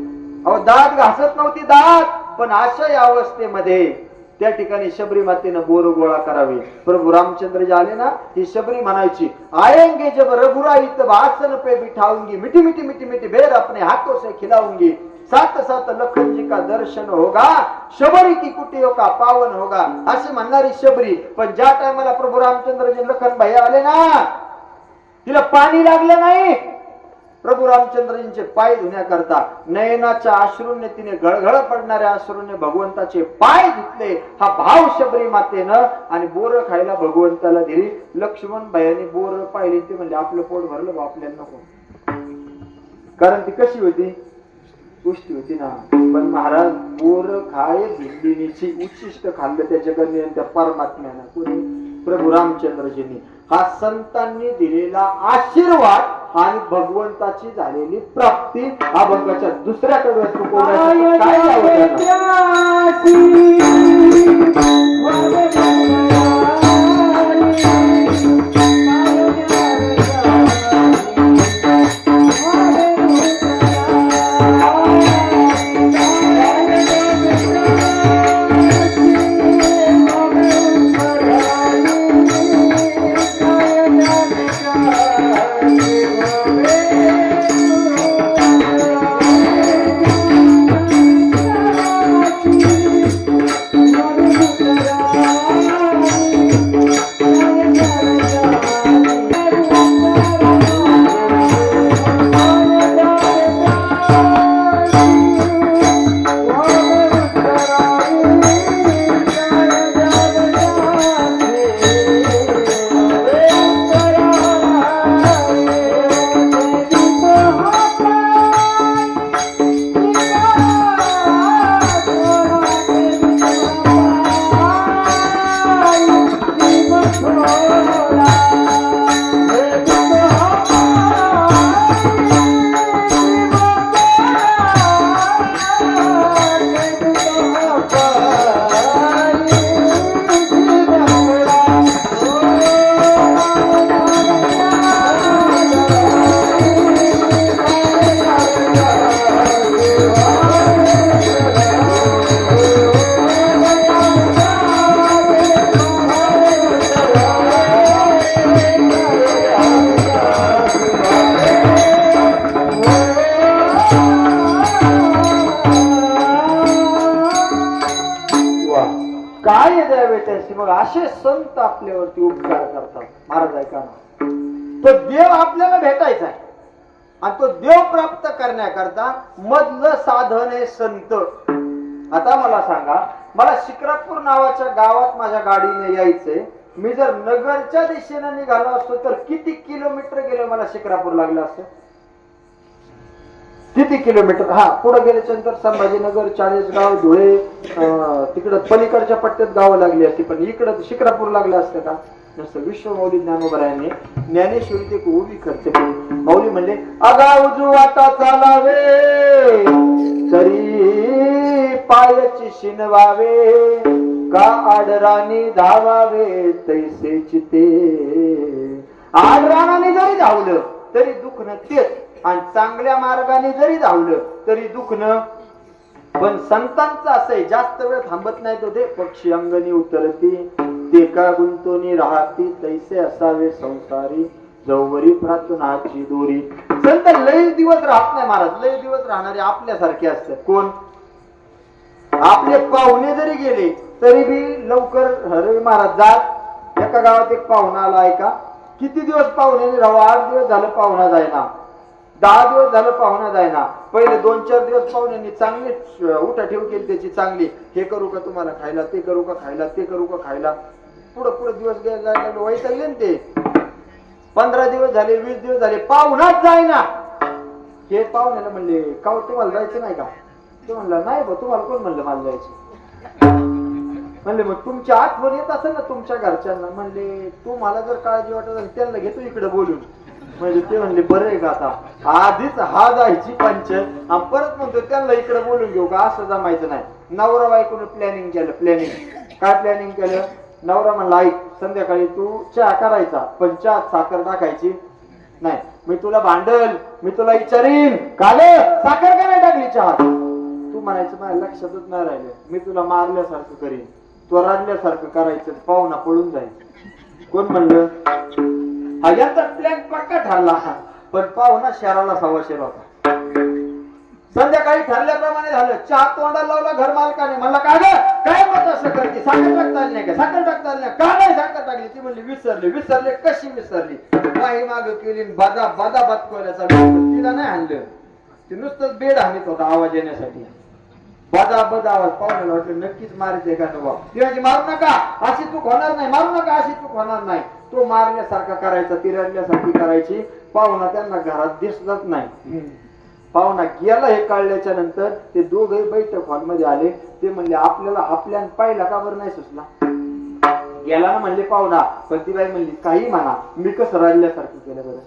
अहो, दात घासत नव्हती दात, पण अशा अवस्थेमध्ये त्या ठिकाणी शबरी मातेनं बोर गोळा करावे. प्रभू रामचंद्र जे आले ना, ही शबरी म्हणायची, आएंगे जब रघुराई तब आसन पे बिठाऊंगी, मिठी मिठी मिठी मिठी बेर अपने हाथों से खिलाऊंगी. साथ साथ लखन जी का दर्शन होगा, शबरी की कुटियों का पावन होगा. असे म्हणणारी शबरी, पण ज्या टायमाला प्रभू रामचंद्रजी लखन भैया आले ना, तिला पाणी लागलं नाही. प्रभू रामचंद्रजींचे पाय धुण्याकरता नयनाच्या अश्रूने, तिने गळगळ पडणाऱ्या अश्रूने भगवंताचे पाय धुतले. हा भाव शबरी मातेनं आणि बोर खायला भगवंताला दिली. लक्ष्मण भैयाने बोर पाहिली, ते म्हणजे आपलं पोट भरलं बा, आपल्याला नको. कारण ती कशी होती, पुष्टी होती ना. पण महाराज बोर खाय भिंडीनीची उच्चिष्ट खाल्लं त्या जगन्य त्या परमात्म्यानं. कोणी? प्रभू रामचंद्रजींनी. हा संतांनी दिलेला आशीर्वाद आणि भगवंताची झालेली प्राप्ती. हा भगवाच्या दुसऱ्याकडे काय Yeah. मग असे संत आपल्यावरती उपकार करतात. महाराज ऐका ना, तो देव आपल्याला भेटायचा आहे आणि तो देव प्राप्त करण्याकरता मधलं साधन आहे संत. आता मला सांगा, मला शिक्रापूर नावाच्या गावात माझ्या गाडीने यायचंय. मी जर नगरच्या दिशेने निघालो असतो तर किती किलोमीटर गेलं मला शिक्रापूर लागलं असतं? किती किलोमीटर? हा, पुढे गेल्याच्या नंतर संभाजीनगर, चाळीसगाव, धुळे, तिकडं पलीकडच्या पट्ट्यात गावं लागली असती, पण इकडं शिक्रापूर लागलं असतं का? नसतं. विश्व मौली ज्ञानोबरायांनी ज्ञानेश्वरी एक उभी खर्च केली. मौली म्हणले, अगा उजू वाटा चालावे तरी पायची शिनवावे, का आडराणी धावावे तैसे चिते. आडराणाने जरी धावलं तरी दुखणं तेच, आणि चांगल्या मार्गाने जरी धावलं तरी दुखणं. पण संतांचं असं आहे, जास्त वेळ थांबत नाही तो ते. पक्षी अंगणी उतरती ते का गुंतोनी राहती, तैसे असावे संसारी जवरी प्रार्थनाची दोरी. संत लय दिवस राहत नाही महाराज. लय दिवस राहणारे आपल्यासारखे असतात. कोण? आपले पाहुणे जरी गेले तरी बी लवकर. अरे महाराज जात, एका गावात एक पाहुणा आला ऐका, किती दिवस पाहुण्याने राहू? 8 दिवस झालं पाहुणा जायना, 10 दिवस झालं पाहुणा जायना. पहिले 2-4 दिवस पाहुण्यांनी चांगली उठाठेव केली त्याची चांगली. हे करू का तुम्हाला खायला, ते करू का खायला, ते करू का खायला. पुढे पुढे दिवस जायला वैतागले ना ते. 15 दिवस झाले, 20 दिवस झाले, पाहुणाच जायना. हे पाहुण्याला म्हणले, का तुम्हाला जायचं नाही का? तो म्हणला, नाही बा, तुम्हाला कोण म्हणलं मला जायचं? म्हणले, मग तुमची आठवण येत असेल ना तुमच्या घरच्यांना. म्हणले, तू मला जर काळजी वाटत असेल त्यांना घेतो इकडे बोलून. म्हणजे ते म्हणले, बरं आहे का आता आधीच हा जायची पंचायत आणि परत म्हणतो त्यांना इकडे बोलून घेऊ का? असं जमायचं नाही. नवरा बायकोने प्लॅनिंग केलं. प्लॅनिंग काय प्लॅनिंग केलं? नवरा म्हणला, ऐक, संध्याकाळी तू चहा करायचा, पण चहात साखर टाकायची नाही. मी तुला भांडल, मी तुला विचारीन, का रे साखर का नाही टाकली चहात? तू म्हणायचं माझ्या लक्षातच नाही राहिलं. मी तुला मारल्यासारखं करीन, तो रडल्यासारखं करायचं, पाहुणा पळून जायचं. कोण म्हणलं? हा याचा प्लॅन पक्का ठरला. पण पाहुणा शहराला सवाशेर होता. संध्याकाळी ठरल्याप्रमाणे झालं. चहा तोंडाला लावला घर मालकाने. म्हणला, काय ग काय मत असं करते? साखर टाकता आली नाही का? साखर टाकता आली नाही का? नाही साखर टाकली. ती म्हणली, विसरले. विसरले कशी विसरली? काही माग केली, बादा बादा बातकोल्याचा तिला नाही आणलं. ते नुसतंच बेड हानीत होता आवाज येण्यासाठी. बादा बदा आवाज. पाहुण्याला वाटलं नक्कीच मारिते का नवा. ती म्हणजे, मारू नका, अशी चूक होणार नाही, मारू नका, अशी चूक होणार नाही. तो मारण्यासारखा करायचा, ती रडल्यासारखी करायची. पाहुणा त्यांना घरात दिसत नाही. पाहुणा गेला हे कळल्याच्या नंतर ते दोघे बैठक हॉलमध्ये आले. ते म्हणले, आपल्याला हा प्लॅन पाहिला का बरं नाही सुचला? गेला ना म्हणले पाहुणा. पण ती बाई म्हणली, काही म्हणा, मी कसं रडल्यासारखं केलं बरं?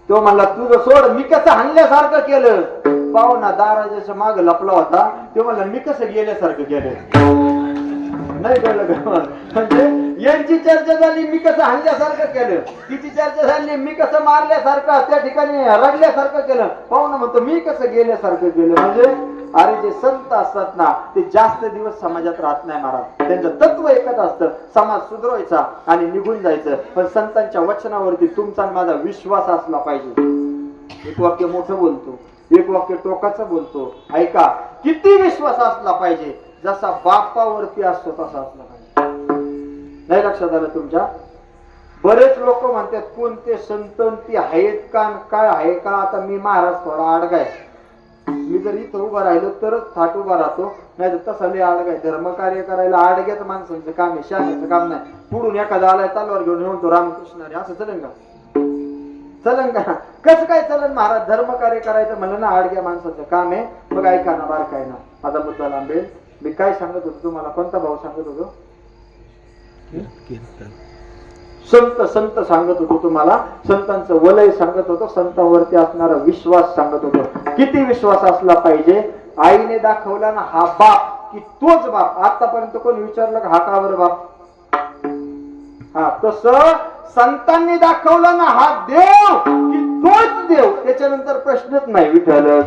तो म्हणला, तुझं सोड, मी कसं हाणल्यासारखं केलं? पाहुणा दाराच्या माग लपला होता. तो म्हणला, मी कसं गेल्यासारखं केलं? नाही कळलं का? म्हणजे यांची चर्चा झाली, मी कसं हाणल्यासारखं केलं. तिची चर्चा झाली, मी कसं मारल्यासारखं, त्या ठिकाणी रडल्यासारखं केलं. पाहुणा म्हणतो, मी कसं गेल्यासारखं केलं. म्हणजे अरे जे संत असतात ना, ते जास्त दिवस समाजात राहत नाही महाराज. त्यांचं तत्व एकच असतं, समाज सुधरवायचा आणि निघून जायचं. पण संतांच्या वचनावरती तुमचा आणि माझा विश्वास असला पाहिजे. एक वाक्य मोठं बोलतो, एक वाक्य टोकाचं बोलतो. ऐका, किती विश्वास असला पाहिजे? जसा बापावरती असतो तसा असला पाहिजे. नाही लक्षात आलं तुमच्या? बरेच लोक म्हणतात, कोणते संत ती आहेत का, काय आहे का? आता मी महाराज थोडा आडगाय, मी जर इथं उभा राहिलो तरच थाट उभा राहतो, नाही तर तसा लय आडगाय. धर्मकार्य करायला आडग्याच माणसांचं काम आहे, शाळेचं काम नाही. पुढून एखादा आलाय तलवार घेऊन म्हणतो रामकृष्ण रे, असं चलन का? चलन का? कसं काय चलन महाराज? धर्मकार्य करायचं म्हणलं ना, आडग्या माणसाचं काम आहे. मग ऐका ना, बारकाय ना, माझा मुद्दा लांबेल. मी काय सांगत होतो तुम्हाला? कोणता भाऊ सांगत होतो? संत संत सांगत होतो तुम्हाला. संतांचं वलय सांगत होतो, संतांवरती असणारा विश्वास सांगत होतो. किती विश्वास असला पाहिजे? आईने दाखवला ना हा बाप, की तोच बाप. आतापर्यंत कोणी विचारलं का हा का बरं बाप? हा, तसं संतांनी दाखवलं ना हा देव, की तोच देव. त्याच्यानंतर प्रश्नच नाही. विठ्ठल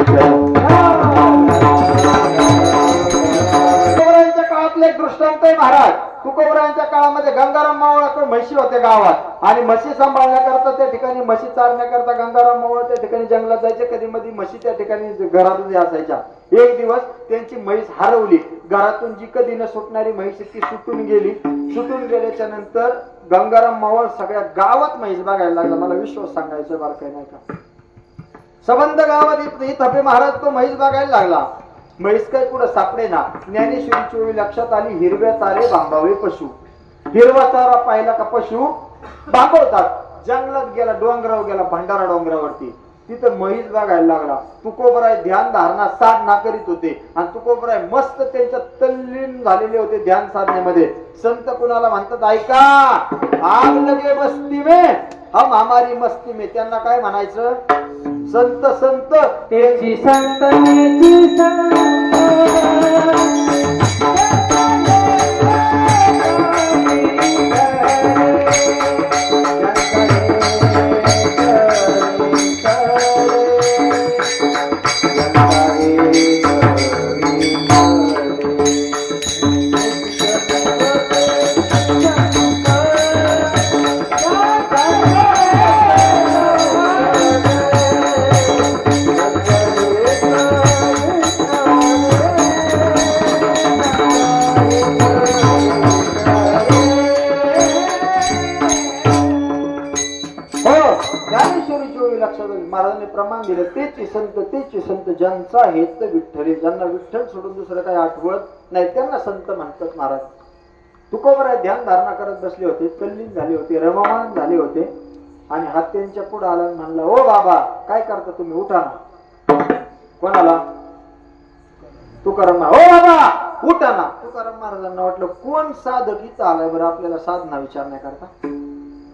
काळातले दृष्टांत आहे महाराज. तुकोबरायांच्या काळामध्ये गंगाराम मावळाकडे म्हशी होत्या गावात, आणि म्हशी सांभाळण्याकरता त्या ठिकाणी, म्हशी चारण्याकरता गंगाराम मावळ त्या ठिकाणी जंगलात जायचे. कधी मध्ये म्हशी त्या ठिकाणी घरातच असायच्या. एक दिवस त्यांची म्हैस हरवली. घरातून जी कधी न सुटणारी म्हैस ती सुटून गेली. सुटून गेल्याच्या नंतर गंगाराम मावळ सगळ्या गावात म्हैस बघायला लागला. मला विश्वास सांगायचा बार काही नाही का, सबंध गावात थपे महाराज तो म्हैस बघायला लागला. म्हैस काय पुढे सापडे ना. ज्ञानेश्वरीची ओळी लक्षात आली, हिरव्या तारे बांधावे पशु. हिरवा तारा पाहिला का पशु बांधवतात. जंगलात गेला, डोंगरावर गेला, भंडारा डोंगरावरती, तिथं म्हैस बघायला लागला. तुकोबराय ध्यान धारणा साधना करीत होते आणि तुकोबराय मस्त त्यांच्या तल्लीन झालेले होते ध्यान साधनेमध्ये. संत कुणाला म्हणतात ऐका, आग लगे मस्ती में हम हमारी मस्ती में. त्यांना काय म्हणायचं, संत संत तेची संत तेची संत महाराजांनी प्रमाण दिलं. तेची संत ज्यांचा हेत विठ्ठल, ज्यांना विठ्ठल सोडून दुसरं काही आठवत नाही त्यांना संत म्हणतात महाराज. तुकोबराय ध्यान धारणा करत बसले होते, तल्लीन झाले होते, रममान झाले होते आणि हात त्यांच्या पुढे आला आणि म्हणला, ओ बाबा काय करता तुम्ही, उठा ना. कोणाला? तुकाराम महाराज. ओ बाबा उठा ना. तुकाराम महाराजांना वाटलं कोण साधक इथं आलाय बरं आपल्याला साधना विचारण्याकरता,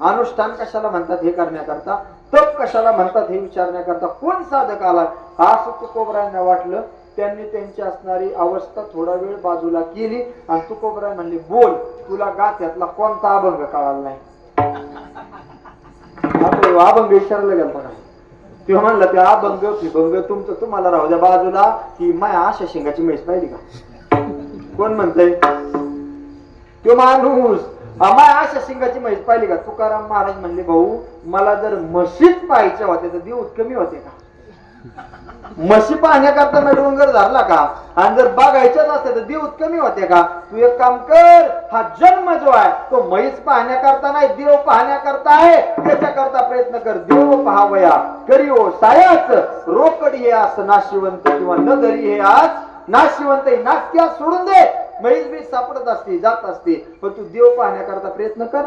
अनुष्ठान कशाला म्हणतात हे करण्याकरता, तप कशाला म्हणतात हे विचारण्याकरता कोण साधक आलाय असं तुकोबरायांना वाटलं. त्यांनी त्यांची असणारी अवस्था थोडा वेळ बाजूला केली आणि तुकोबराय म्हणले, बोल तुला गाथ्यातला कोणता अभंग कळाला नाही. आपण अभंग विचारलं गेलं बघा. तेव्हा म्हणलं ते अभंग फिभंग तुमचं तुम्हाला राहू द्या बाजूला. की माया आशा शिंगाची म्हैस पाहिली का? कोण म्हणतंय? तो माणूस आम्हा अशा सिंगाची म्हैस पाहिली का? तुकाराम महाराज म्हणले, भाऊ मला जर म्हशीच पाहायच्या होत्या तर देव कमी होते का? म्हशी पाहण्याकरता मी डोंगर धरला का? आणि जर बघायच्याच असते तर देव कमी होते का? तू एक काम कर, हा जन्म जो आहे तो म्हैस पाहण्याकरता नाही देव पाहण्याकरता आहे. त्याच्याकरता प्रयत्न कर. देव पहावया करी हो सायाच, रोकडी हे असं नाशिवंत किंवा न धरी हे आज नाशिवंत. नाट्या सोडून दे, म्हैस बी सापडत असते जात असते, पण तू देव पाहण्याकरता प्रयत्न कर.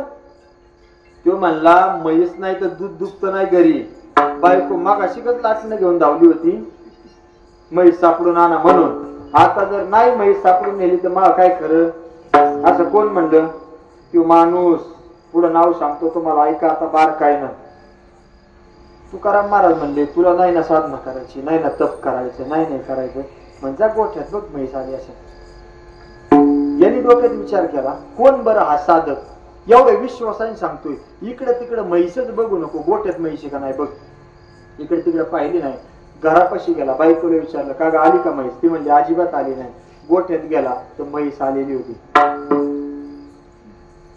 तो म्हणला, म्हैस नाही तर दूध दुभत नाही घरी. बायको मागाशीच लाटणं घेऊन धावली होती म्हैस सापडून आणा म्हणून. आता जर नाही म्हैस सापडून नेली तर मला काय खरं? असं कोण म्हणलं? तो माणूस. पुढं नाव सांगतो तुम्हाला, ऐका आता बार काय ना. तुकाराम महाराज म्हणले, तुला नाही ना साधना करायची, नाही ना तप करायचं, नाही करायचं, म्हणजे गोठ्यात बघ म्हैस आली असेल. यांनी डोक्यात विचार केला, कोण बरं हा साधक? एवढ्या विश्वासाने सांगतोय, इकडे तिकडे म्हैसच बघू नको, गोठ्यात म्हैस का नाही बघ. इकडे तिकडे पाहिली नाही. घरापाशी गेला, बायकोला विचारलं, का ग आली का म्हैस? ती म्हणजे अजिबात आली नाही. गोठ्यात गेला तर म्हैस आलेली होती.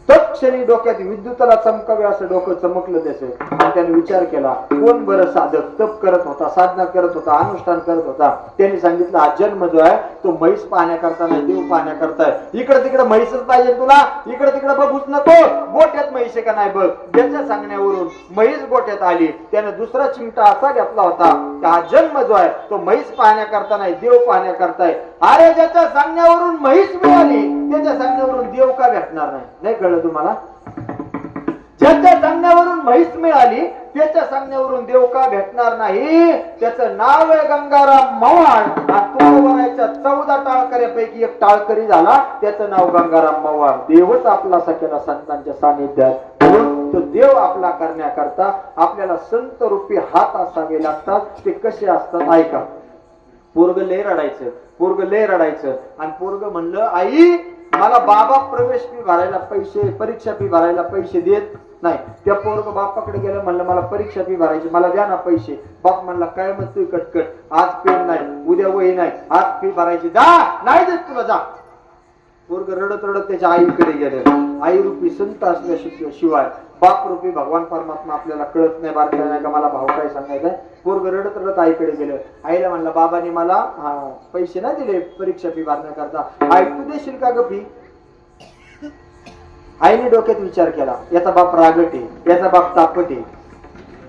तत्क्षणी डोक्यात विद्युताला चमकावे असं डोकं चमकलं त्याचं. आणि त्याने विचार केला, कोण बरं साधक तप करत होता, साधना करत होता, अनुष्ठान करत होता. त्यांनी सांगितलं, हा जन्म जो आहे तो म्हैस पाहण्याकरता नाही देव पाहण्याकरता आहे. इकडे तिकडे म्हैसच पाहिजे तुला, इकडे तिकडे बघूच नको, गोठ्यात म्हैस का नाही बघ. ज्याच्या सांगण्यावरून म्हैस गोठ्यात आली त्याने दुसरा चिमटा असा घेतला होता, हा जन्म जो आहे तो म्हैस पाहण्याकरता नाही देव पाहण्याकरता आहे. अरे ज्याच्या सांगण्यावरून म्हैस मिळाली त्याच्या सांगण्यावरून देव का भेटणार नाही? नाही कळलं तुम्हाला? ज्याच्या सांगण्यावरून म्हैस मिळाली त्याच्या सांगण्यावरून देव का भेटणार नाही? त्याचं नाव आहे गंगाराम मवाळ. तुकोबरायच्या 14 टाळकऱ्यापैकी एक टाळकरी झाला, त्याचं नाव गंगाराम मवाळ. देवच आपला सकेला संतांच्या सानिध्यात. म्हणून तो देव आपला करण्याकरता आपल्याला संत रूपी हात असावे लागतात. ते कसे असतात ऐका. पोरग लय रडायचं आणि पोरग म्हणलं, आई मला बाबा प्रवेश फी भरायला पैसे, परीक्षा फी भरायला पैसे देत नाही. त्या पोरग बापाकडे गेलं, म्हणलं मला परीक्षा फी भरायची, मला द्या ना पैसे. बाप म्हणला, काय म्हणतोय कटकट, आज पेन नाही, उद्या वही नाही, आज फी भरायची, जा नाही देत तुला, जा. पोरग रडत रडत त्याच्या आईकडे गेलं. आई रूपी संत असल्याशिवाय बाप रूपी भगवान परमात्मा आपल्याला कळत नाही, बारकाय नाही का मला भाऊ काय सांगायचंय. पोरग रडत रडत आईकडे गेलं. आईला म्हणलं बाबांनी मला पैसे नाही दिले परीक्षा फी भरण्याकरता, आई तू देशील का ग फी? आईने डोक्यात विचार केला, याचा बाप रागट आहे, याचा बाप तापट आहे.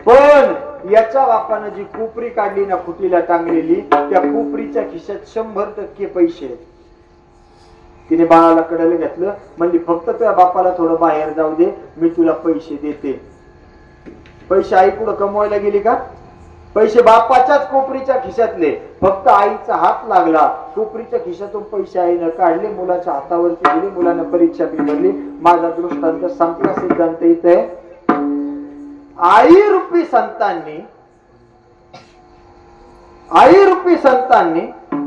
पण याच्या बापानं जी कोपरी काढली ना फुटीला टांगलेली, त्या कोपरीच्या खिशात 100% पैसे आहेत. तिने बाळाला कडेला घेतलं, म्हणली फक्त तुझ्या बापाला थोडं बाहेर जाऊ दे, मी तुला पैसे देते. पैसे आई पुढे कमवायला गेली का? पैसे बापाच्याच कोपरीच्या खिशातले. फक्त आईचा हात लागला, कोपरीच्या खिशातून पैसे आईनं काढले, मुलाच्या हातावरती दिले, मुलानं परीक्षा फी भरली. माझा दृष्टांत संपला. सिद्धांत इथे आई रूपी संतांनी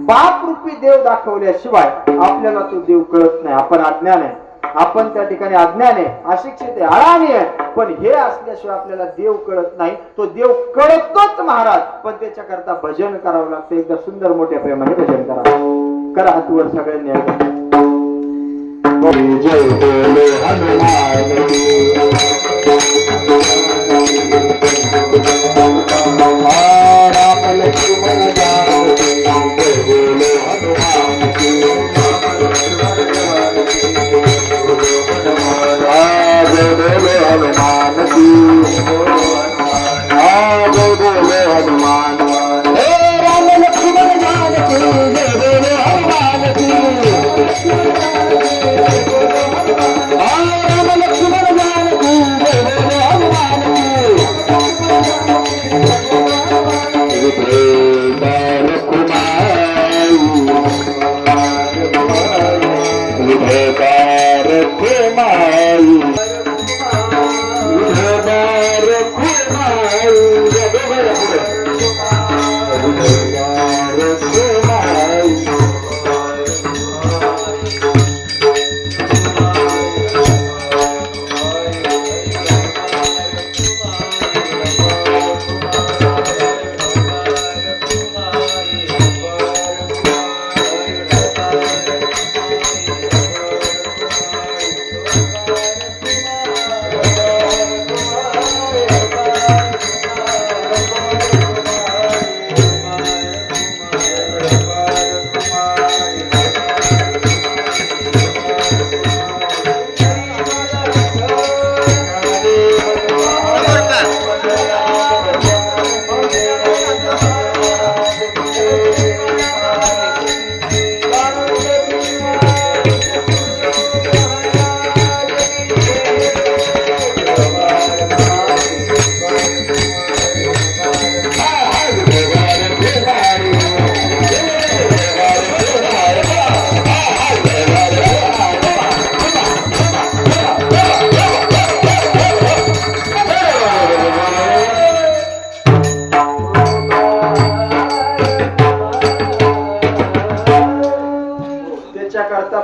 बाप रूपी देव दाखवल्याशिवाय आपल्याला तो देव कळत नाही. आपण अज्ञान आहे, आपण त्या ठिकाणी अज्ञान आहे, अशिक्षित आहे, अडाणी आहे. पण हे असल्याशिवाय आपल्याला देव कळत नाही. तो देव कळतोच महाराज, पण त्याच्याकरता भजन करावं लागतं. एकदा सुंदर मोठ्या प्रेमाने भजन करावं. करा हातवर सगळ्यांनी. जय बोले हनुमान राम लक्ष्मण जानकी, जय बोले हनुमान जय बोले हनुमान जय बोले हनुमान राम लक्ष्मण जानकी, जय बोले हनुमान राम लक्ष्मण जानकी, जय बोले हनुमान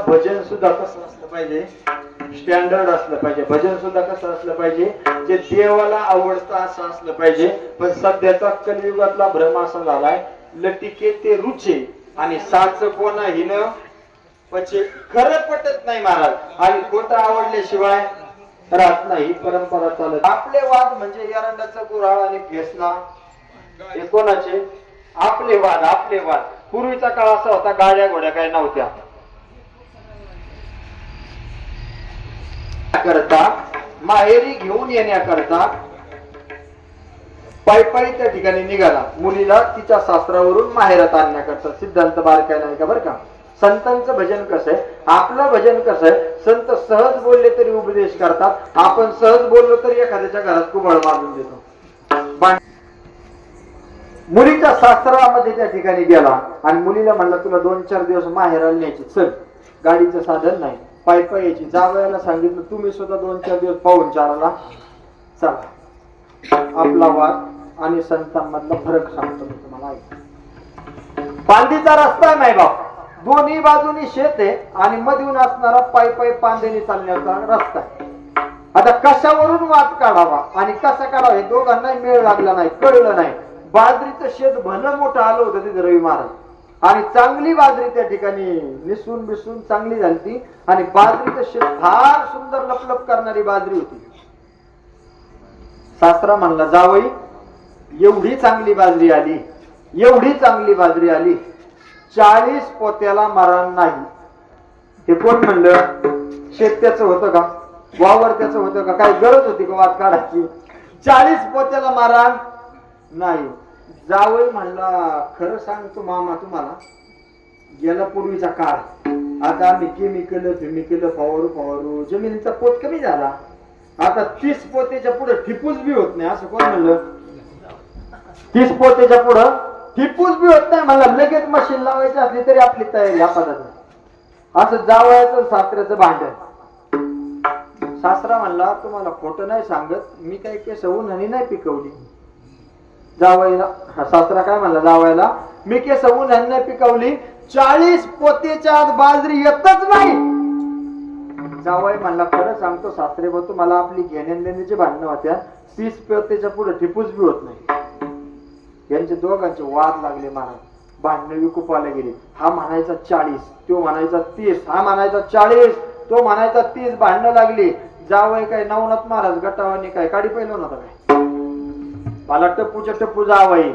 भजन सुद्धा कसं असलं पाहिजे, स्टँडर्ड असलं पाहिजे. भजन सुद्धा कसं असलं पाहिजे, जे देवाला आवडतं असं असलं पाहिजे. पण सध्याचा कलियुगातला भ्रम असा झालाय, लटिके ते रुचे आणि साच कोणा हिनं पचे. खरं पटत नाही महाराज, आणि खोटं आवडल्याशिवाय राहत नाही. परंपरा चालत. आपले वाद म्हणजे एरंडाचा गुऱ्हाळ आणि फेसना, हे कोणाचे? आपले वाद. आपले वाद. पूर्वीचा काळ असा होता, गाड्या घोड्या काही नव्हत्या. करता माहेरी घेऊन येण्याकरता पायी त्या ठिकाणी निघाला. मुलीला तिच्या सासरावरून माहेरात आणण्याकरता. सिद्धांत बारकाय नाही का बरं का. संतांचं भजन कसं आहे, आपलं भजन कसं आहे. संत सहज बोलले तरी उपदेश करतात, आपण सहज बोललो तरी एखाद्याच्या घरात कुबळ मारून देतो. मुलीच्या सासरामध्ये त्या ठिकाणी गेला आणि मुलीला म्हणला तुला 2-4 दिवस माहेराला न्यायची, चल. गाडीचं साधन नाही, पायी यायची. जावयाला सांगितलं तुम्ही सुद्धा 2-4 दिवस पाहून चाराला चला. आपला वाद आणि संतांमधला फरक सांगतो मी तुम्हाला. पांदीचा रस्ता नाही बाप, दोन्ही बाजूनी शेत आहे आणि मधून असणारा पायी पांदेने चालण्याचा रस्ता आहे. आता कशावरून वाद काढावा आणि कसा काढावा हे दोघांना मेळ लागला नाही, कळलं नाही. बाजरीचं शेत भलं मोठं आलं होतं तिथे रवी महाराज, आणि चांगली बाजरी त्या ठिकाणी निसून बिसून चांगली झाली. आणि बाजरीचं शेत फार सुंदर लपलप करणारी बाजरी होती. सासरा म्हणला जावई एवढी चांगली बाजरी आली, एवढी चांगली बाजरी आली, 40 पोत्याला मरण नाही. हे कोण म्हणलं? शेत त्याचं होतं का? वावर त्याचं होतं का? काय गरज होती का वाद काढायची? 40 पोत्याला मरण नाही. जावई म्हणला खरं सांगतो मामा तुम्हाला, गेला पूर्वीचा काळ, आता आम्ही केमिकल फवारू जमिनीचा पोत कमी झाला. आता 30 पोतेच्या पुढे ठिपूस बी होत नाही. असं कोण म्हणलं? 30 पोतेच्या पुढं ठिपूस बी होत नाही मला. लगेच मशीन लावायची असली तरी आपली तयारी हातात. असं जावयाचं सासऱ्याचं भांडण. सासरा म्हणला तुम्हाला खोटं नाही सांगत, मी काही केस उन्हाने नाही पिकवली. जावयाला सासरा काय म्हणला जावयाला, मी केस उन्हाने नाही पिकवली, 40 पोतेच्या आत बाजरी येतच नाही. जावई म्हणला खरं सांगतो सासरे भाऊ तुम्हाला आपली घेण्याची भांडणं होत्या, 30 पोतेच्या पुढे ठिपूस बी होत नाही. यांचे दोघांचे वाद लागले महाराज. भांडणं विकुपाला गेली. हा म्हणायचा 40, तो म्हणायचा 30, हा म्हणायचा 40, तो म्हणायचा 30. भांडणं लागली. जावई काय नवनाथ महाराज गटावाने काय काडी पहिलं नव्हता काय? मला टप्पूच्या टप्पू जावई.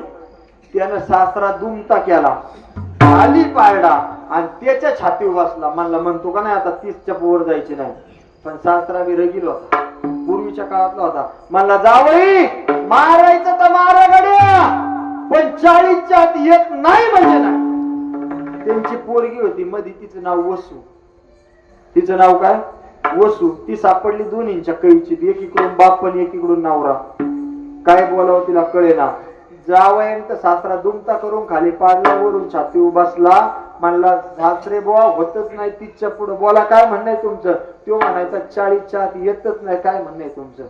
त्यानं सासरा दुमता केला, खाली पायडा आणि त्याच्या छातीवर बसला. म्हणला म्हणतो का नाही आता 30च्या पोवर जायची नाही. पण सासरा बी रगील होता, पूर्वीच्या काळातला होता. म्हणला जावई मारायचं तर मारा गड्या, पण 40च्या आत येत नाही म्हणजे नाही. त्यांची पोरगी होती मध्ये, तिचं नाव वसू. तिचं नाव काय? वसू. ती सापडली 2 इंच्या कैची, एकीकडून बाप पण एकीकडून नवरा. काय बोलावं तिला कळेना. जावयानं सासरा दुमता करून खाली पाडला, वरून छाती उभासला. म्हणला सासरे बुवा होतच नाही 30च्या पुढे, बोला काय म्हणणं तुमचं? तो म्हणायचा 40च्या आत येतच नाही, काय म्हणणं तुमचं?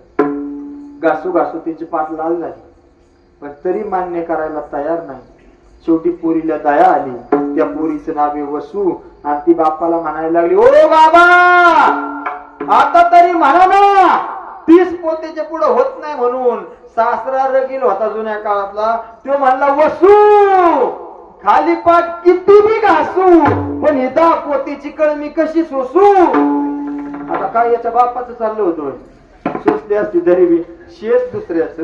घासू घासू तिची पाठ लाल झाली, पण तरी मान्य करायला तयार नाही. शेवटी पोरीला दया आली. त्या पोरीचं नाव आहे वसू. आणि ती बापाला म्हणायला लागली, ओ बाबा आता तरी म्हणा ना, 30 पोतेच्या पुढे होत नाही म्हणून. सासरा रगील होता जुन्या काळातला. तो म्हणला वसू खाली पाठ किती बी घासू, पण ही 10 पोतेची कळमी कशी सोसू. आता काय याच्या बापाचं चाललं होतं, सोसली असती तरी बी शेत दुसऱ्याचं,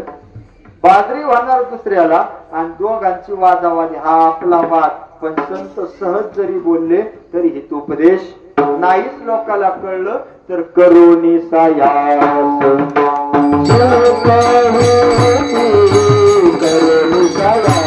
बाजरी होणार दुसऱ्याला, आणि दोघांची वादावादी. हा आपला वाद. पण संत सहज जरी बोलले तरी हे तो उपदेश नाहीच लोकाला कळलं तर करोनी सायास. करुणी सायास.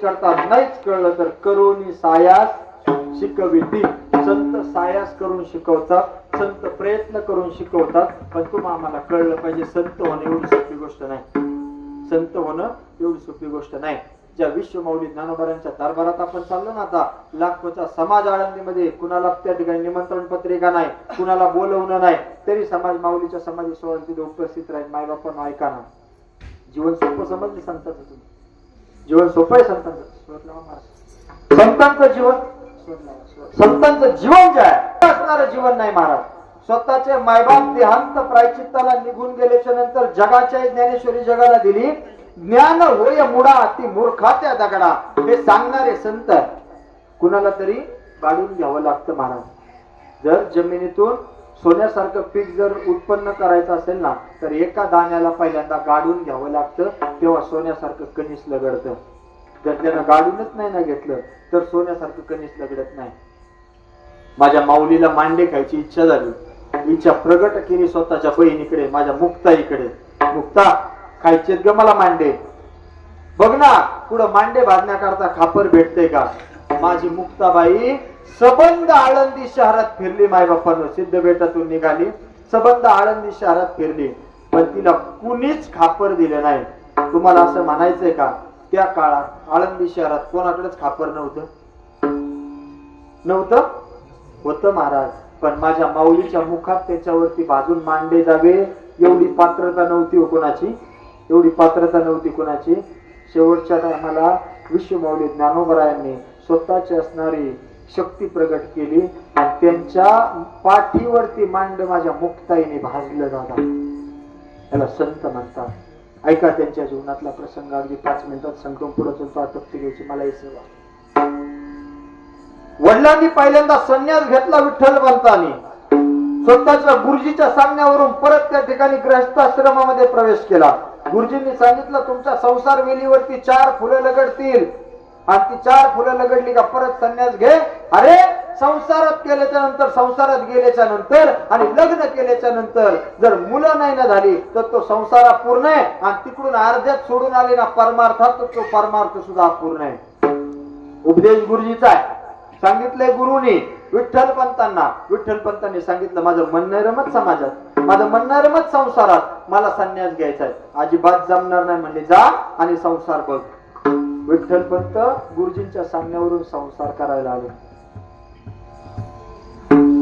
करतात. नाहीच कळलं तर करोनी सायास शिकविती. संत सायास करून शिकवतात, संत प्रयत्न करून शिकवतात. पण तुम्हाला आम्हाला कळलं पाहिजे संत होणं एवढी सोपी गोष्ट नाही. संत होणं एवढी सोपी गोष्ट नाही. ज्या विश्वमौली ज्ञानोबारांच्या दरबारात आपण चाललो ना, आता लाखोचा समाज आळंदीमध्ये, कुणाला त्या ठिकाणी निमंत्रण पत्रिका नाही, कुणाला बोलवणं नाही, तरी समाज माऊलीच्या समाधी सोहळ्यात तिथे उपस्थित राहील. मायबापांना ऐका ना, जीवन सोपं समजले संतांचं? तुम्ही जीवन सोपं आहे संतांचं? संतांचं जीवन, संतांचं जीवन जे आहे असणारं जीवन नाही महाराज. स्वतःचे मायबाप देहांत प्रायचित्ताला निघून गेल्याच्या नंतर जगाच्या ज्ञानेश्वरी जगाला दिली. ज्ञान होय मुडा ती मूर्खाच्या दगडा, हे सांगणारे संत कुणाला तरी काढून घ्यावं लागतं महाराज. जर जमिनीतून सोन्यासारखं पीक जर उत्पन्न करायचं असेल ना, तर एका दाण्याला पहिल्यांदा गाडून घ्यावं लागतं, तेव्हा सोन्यासारखं कणीस लगडतं. जर त्यानं गाडूनच नाही ना घेतलं तर सोन्यासारखं कणीस लगडत नाही. माझ्या माऊलीला मांडे खायची इच्छा झाली, इच्छा प्रगट केली स्वतःच्या बहिणीकडे, माझ्या मुक्ताईकडे. मुक्ता खायचेत ग मला मांडे, बघ ना पुढं मांडे भाजण्याकरता खापर भेटते का? माझी मुक्ताबाई सबंध आळंदी शहरात फिरली. मायबापानं सिद्ध बेटातून निघाली, सबंध आळंदी शहरात फिरली, पण तिला कुणीच खापर दिलं नाही. तुम्हाला असं म्हणायचंय का त्या काळात आळंदी शहरात कोणाकडेच खापर नव्हतं? होतं महाराज, पण माझ्या माऊलीच्या मुखात त्याच्यावरती बाजून मांडले जावे एवढी पात्रता नव्हती हो कोणाची, एवढी पात्रता नव्हती कोणाची. शेवटच्या टायमाला विश्वमाऊली ज्ञानोबरायांनी स्वतःची असणारी शक्ती प्रगट केली आणि त्यांच्या पाठीवरती मांड माझ्या मुक्ताईने भाजलं जाणार. याला संत म्हणतात. ऐका त्यांच्या जीवनातला प्रसंग, अगदी 5 मिनिटात सांगतो, पुढे चलतो, आटोपती घ्यायची मला ही सेवा. वडिलांनी पहिल्यांदा संन्यास घेतला विठ्ठल पंतांनी. स्वतःच्या गुरुजीच्या सांगण्यावरून परत त्या ठिकाणी गृहस्थाश्रमामध्ये प्रवेश केला. गुरुजींनी सांगितलं तुमच्या संसार वेलीवरती 4 फुलं लगडतील आणि ती 4 फुलं लगडली का परत संन्यास घे. अरे संसारात केल्याच्या नंतर, संसारात गेल्याच्या नंतर आणि लग्न केल्याच्या नंतर जर मुलं नाही ना झाली तर तो संसार अपूर्ण आहे आणि तिकडून अर्ध्यात सोडून आले ना परमार्थात तर तो परमार्थ सुद्धा अपूर्ण आहे. उपदेश गुरुजीचा आहे. सांगितलंय गुरुनी विठ्ठल पंतांना. विठ्ठल पंतांनी सांगितलं माझं म्हणणं रमत समाजात, माझं म्हणणं रमत संसारात, मला संन्यास घ्यायचा आहे. अजिबात जमणार नाही म्हणले, जा आणि संसार बघ. विठ्ठल पंत गुरुजींच्या सांगण्यावरून संसार करायला आले.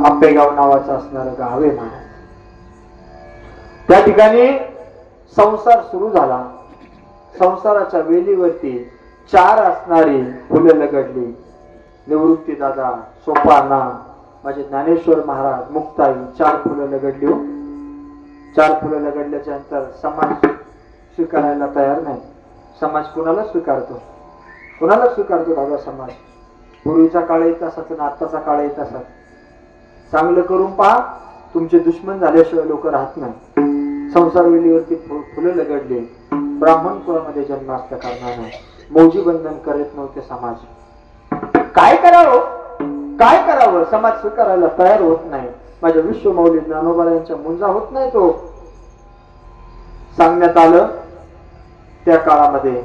आपेगाव नावाचं असणारं गाव आहे महाराज. त्या ठिकाणी संसार सुरू झाला. संसाराच्या वेलीवरती 4 असणारी फुलं लगडली. निवृत्ती दादा, सोपाना, माझे ज्ञानेश्वर महाराज, मुक्ताई, 4 फुलं लगडली हो. 4 फुलं लगडल्याच्या नंतर समाज स्वीकारायला तयार नाही. समाज कुणाला स्वीकारतो? कुणाला स्वीकारतो दादा समाज? पूर्वीचा काळ येत असाच आणि आत्ताचा काळ येत असाच. चांगलं करून पहा, तुमचे दुश्मन झाल्याशिवाय लोक राहत नाही. संसार वेलीवरती फुलं लगडली. ब्राह्मण कुळामध्ये जन्म असल्या कारणाने मौजी बंधन करत नव्हते समाज. काय करावं, काय करावं? समाज स्वीकारायला तयार होत नाही. माझ्या विश्वमाऊली ज्ञानोबा यांच्या मुंजा होत नाही. तो सांगण्यात आलं त्या काळामध्ये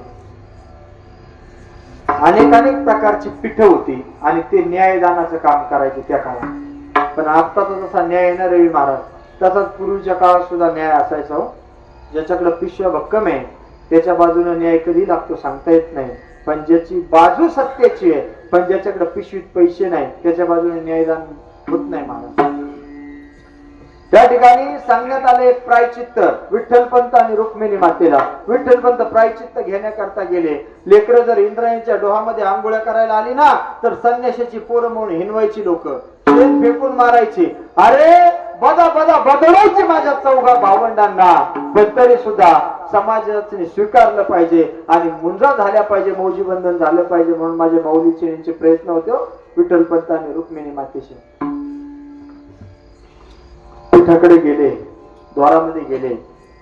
अनेक प्रकारची पीठ होती आणि ते न्यायदानाचं काम करायचे त्या काळात. पण आत्ताचा जसा न्याय येणार रवी महाराज तसाच पूर्वीच्या काळात सुद्धा न्याय असायचा हो. ज्याच्याकडे पिशव्या भक्कम आहे त्याच्या बाजूने न्याय कधी लागतो सांगता येत नाही. पण ज्याची बाजू सत्याची आहे पण ज्याच्याकडे पिशवीत पैसे नाही त्याच्या बाजूने न्यायदान होत नाही महाराज. त्या ठिकाणी सांगण्यात आले एक प्रायचित्त विठ्ठल पंत आणि रुक्मिणी मातेला. विठ्ठल पंत प्रायचित्त घेण्याकरता गेले. लेकरं जर इंद्रायणीच्या डोहामध्ये आंघोळ्या करायला आली ना तर संन्याशाची पोरं म्हणून हिनवायची, लोक फेकून मारायची. अरे बदा बदा बदलायची माझ्या 4 भावंडांना. पण तरी सुद्धा समाजाने स्वीकारलं पाहिजे आणि मुंजा झाल्या पाहिजे, मौजी बंधन झालं पाहिजे म्हणून माझे माऊलीचे यांचे प्रयत्न होते विठ्ठल पंत आणि रुक्मिणी मातेशी. पीठाकडे गेले, द्वारामध्ये गेले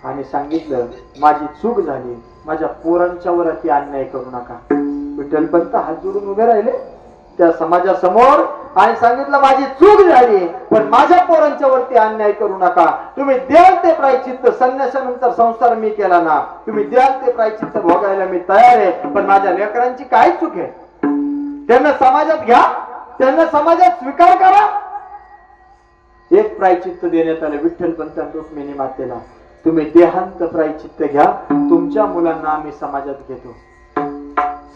आणि सांगितलं माझी चूक झाली, माझ्या पोरांच्या वरती अन्याय करू नका. विठ्ठल पंत हात जोडून उभे राहिले त्या समाजासमोर आणि सांगितलं माझी चूक झाली पण माझ्या पोरांच्या वरती अन्याय करू नका. तुम्ही द्याल ते प्रायचित्त, संन्यासानंतर संसार मी केला ना, तुम्ही द्याल ते प्रायचित्त भोगायला मी तयार आहे. पण माझ्या लेकरांची काय चूक आहे? त्यांना समाजात घ्या, त्यांना समाजात स्वीकार करा. एक प्रायचित्त देण्यात आले विठ्ठल पंत आणि रुक्मिणी मातेला. तुम्ही देहांत प्रायचित्त घ्या, तुमच्या मुलांना आम्ही समाजात घेतो.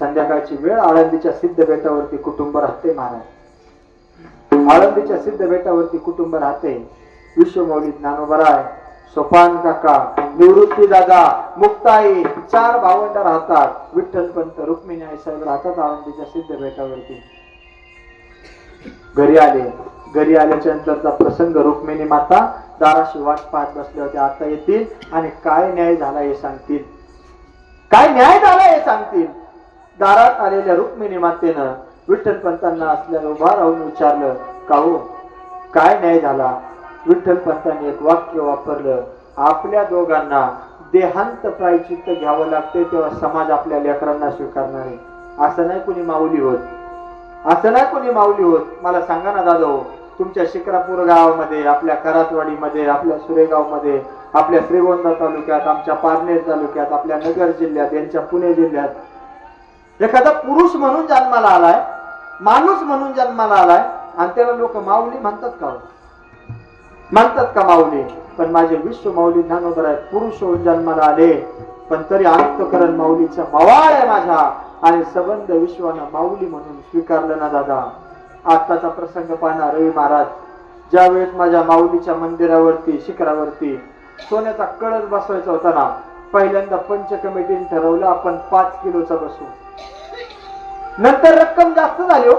संध्याकाळची वेळ, आळंदीच्या सिद्ध बेटावरती कुटुंब राहते महाराज. आळंदीच्या सिद्ध बेटावरती कुटुंब राहते. विश्वमाऊली ज्ञानोबराय, सोपान काका, निवृत्ती दादा, मुक्ताई, 4 भावंड राहतात. विठ्ठल पंत, रुक्मिणी आई साहेब राहतात आळंदीच्या सिद्ध बेटावरती. घरी आले. घरी आल्याच्या नंतरचा प्रसंग, रुक्मिणी माता दाराशी वाट पाहत बसल्या होत्या. आता येतील आणि काय न्याय झाला हे सांगतील, काय न्याय झाला हे सांगतील. दारात आलेल्या रुक्मिणी मातेनं विठ्ठल पंतांना असल्याला उभा राहून विचारलं, का हो काय न्याय झाला? विठ्ठल पंतांनी एक वाक्य वापरलं, आपल्या दोघांना देहांत प्रायचित्त घ्यावं लागते तेव्हा समाज आपल्या लेकरांना स्वीकारणार आहे. असं नाही कोणी माऊली होत, असं नाही कोणी माऊली होत. मला सांगा ना दादा, तुमच्या शिक्रापूर गावामध्ये, आपल्या करातवाडीमध्ये, आपल्या सुरेगाव मध्ये, आपल्या श्रीगोंदा तालुक्यात, आमच्या पारनेर तालुक्यात, आपल्या नगर जिल्ह्यात, यांच्या पुणे जिल्ह्यात एखादा पुरुष म्हणून जन्माला आलाय माणूस म्हणून जन्माला आलाय आणि त्याला लोक माऊली म्हणतात का? म्हणतात का माऊली? पण माझे विश्व माऊली ज्ञानोबर आहे, पुरुष होऊन जन्माला आले, पण तरी अंतःकरण माऊलीचा मवाळ आहे माझा, आणि संबंध विश्वानं माऊली म्हणून स्वीकारलं ना दादा. आताचा प्रसंग पाहणार रवी महाराज, ज्या वेळेस माझ्या माऊलीच्या मंदिरावरती शिखरावरती सोन्याचा कळस बसवायचा होता ना, पहिल्यांदा पंच कमिटीने ठरवलं आपण 5 किलोचा बसवू. नंतर रक्कम जास्त झाली हो,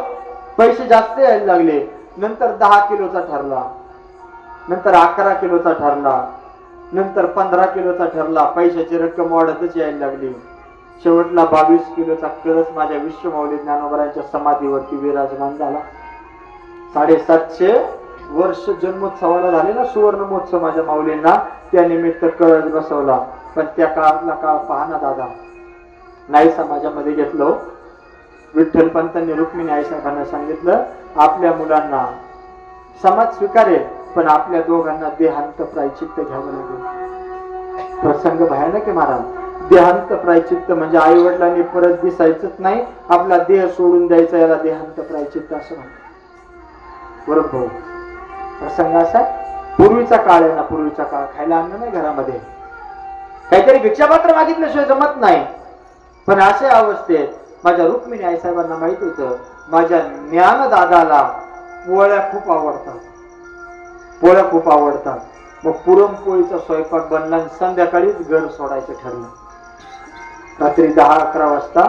पैसे जास्त यायला लागले. नंतर 10 किलोचा ठरला, नंतर 11 किलोचा ठरला, नंतर 15 किलोचा ठरला. पैशाची रक्कम वाढतच यायला लागली. शेवटला 22 किलोचा कळस माझ्या विश्वमाऊली ज्ञानोबरांच्या समाधीवरती विराजमान झाला. 750 वर्ष जन्मोत्सवाला झाले ना सुवर्ण महोत्सव माझ्या माऊलींना, त्या निमित्त कळस बसवला. पण त्या काळातला काळ पहा ना दादा, नाही समाजामध्ये घेतलं. विठ्ठल पंतांनी रुक्मिणी आईसाहेबांना सांगितलं, आपल्या मुलांना समाज स्वीकारेल, पण आपल्या दोघांना देहांत प्रायचित्त घ्यावं लागेल. प्रसंग भयानक आहे महाराज. देहांत प्रायचित्त म्हणजे आई वडिलांनी परत दिसायचंच नाही, आपला देह सोडून द्यायचा, याला देहांत प्रायचित्त असं म्हणतात. बरोबर. प्रसंग असा, पूर्वीचा काळ आहे ना, पूर्वीचा काळ, खायला अन्न नाही घरामध्ये, काहीतरी भिक्षापात्र मागितल्याशिवाय जमत नाही. पण अशा अवस्थेत माझ्या रुक्मिणी आईसाहेबांना माहित होतं, माझ्या ज्ञानदादाला पोळ्या खूप आवडतात, पोळ्या खूप आवडतात. मग पुरणपोळीचा स्वयंपाक बनला आणि संध्याकाळीच घर सोडायचं ठरलं. रात्री 10-11 वाजता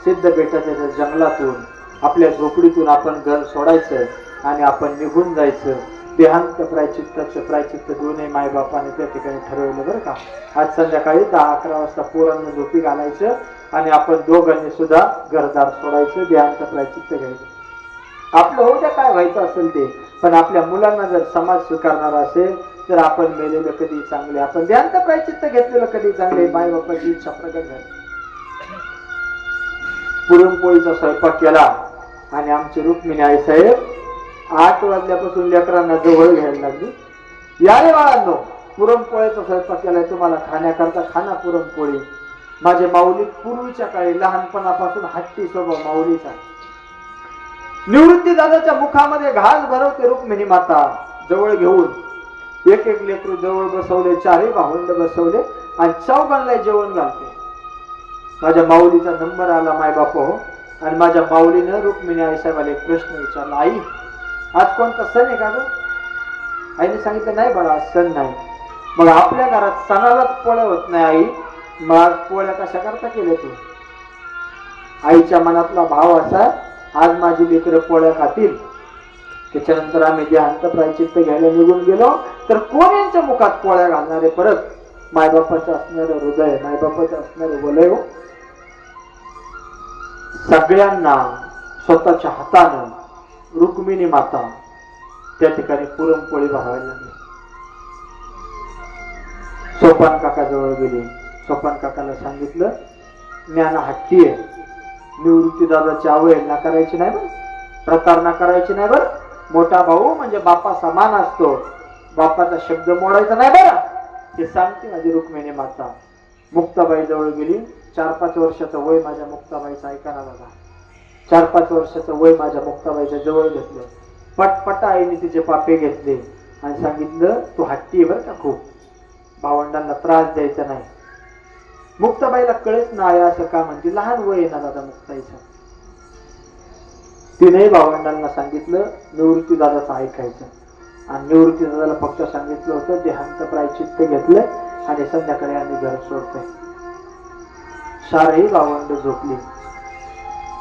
सिद्धपेठाच्या जंगलातून आपल्या झोपडीतून आपण घर सोडायचं आणि आपण निघून जायचं. देहांत प्रायचित्ताचं प्रायचित्त दोन्ही मायबापाने त्या ठिकाणी ठरवलं बरं का. आज संध्याकाळी 10-11 वाजता पोरांना झोपी घालायचं आणि आपण दोघांनी सुद्धा घरदार सोडायचं, देहांत प्रायचित्त घ्यायचं. आपलं होऊ द्या काय व्हायचं असेल ते, पण आपल्या मुलांना जर समाज स्वीकारणार असेल तर आपण मेलेलं कधी चांगले, आपण देहांत प्रायचित्त घेतलेलं कधी चांगले. मायबापाची इच्छा प्रगट झाली. पुरणपोळीचा स्वयंपाक केला आणि आमची रुक्मिणी आईसाहेब 8 वाजल्यापासून लेकरांना जवळ घ्यायला लागली. या रे बाळांनो, पुरणपोळीचा स्वयंपाक केलाय तुम्हाला खाण्याकरता, खाना पुरणपोळी. माझे माऊली पूर्वीच्या काळी लहानपणापासून हट्टी स्वभाव माऊलीचा. निवृत्ती दादाच्या मुखामध्ये घास भरवते रुक्मिणी माता, जवळ घेऊन एक लेकरू जवळ बसवले, 4 भावंड बसवले आणि चौघांना जेवण घालते. माझ्या माऊलीचा नंबर आला मायबाप हो, आणि माझ्या माऊलीनं रुक्मिणी आईसाहेबाला एक प्रश्न विचारला, आई आज कोणता सण आहे का ग? आईने सांगितलं, नाही बाळा आज सण नाही. मग आपल्या घरात सणालाच पोळ्या होत नाही आई, मग आज पोळ्या कशा करता केल्या तू? आईच्या मनातला भाव असा, आज माझी लेकरं पोळ्या खातील. त्याच्यानंतर आम्ही देहांत प्रायचित्त घ्यायला निघून गेलो तर कोण यांच्या मुखात पोळ्या घालणारे? परत मायबापाचं असणारं हृदय, मायबापाचं असणारं वलय. सगळ्यांना स्वतःच्या हातानं रुक्मिणी माता त्या ठिकाणी पुरणपोळी भरायला लागली. सोपान काका जवळ गेली. सोपान काकाला सांगितलं, ज्ञान हट्टी आहे, निवृत्ती दादाची अवहेलना करायची नाही बरं, प्रतारणा करायची नाही बरं. मोठा भाऊ म्हणजे बापा समान असतो, बापाचा शब्द मोडायचा नाही बरं, हे सांगते माझी रुक्मिणी माता. मुक्ताबाई जवळ गेली. 4-5 वर्षाचं वय माझ्या मुक्ताबाईचं, ऐका ना दादा, 4-5 वर्षाचं वय माझ्या मुक्ताबाईच्या जवळ घेतलं. पटपटा आईने तिचे पापे घेतले आणि सांगितलं, तू हट्टी आहे बरं का खूप, भावंडांना त्रास द्यायचा नाही. मुक्ताबाईला कळत नाही असं का म्हणते, लहान वय आहे ना दादा मुक्ताईचं. तिने भावंडांना सांगितलं निवृत्ती दादाचं ऐकायचं, आणि निवृत्ती दादाला फक्त सांगितलं होतं देहांत प्रायचित्त घेतलंय आणि संध्याकाळी आम्ही घर सोडतोय. 4ही भावंड झोपली.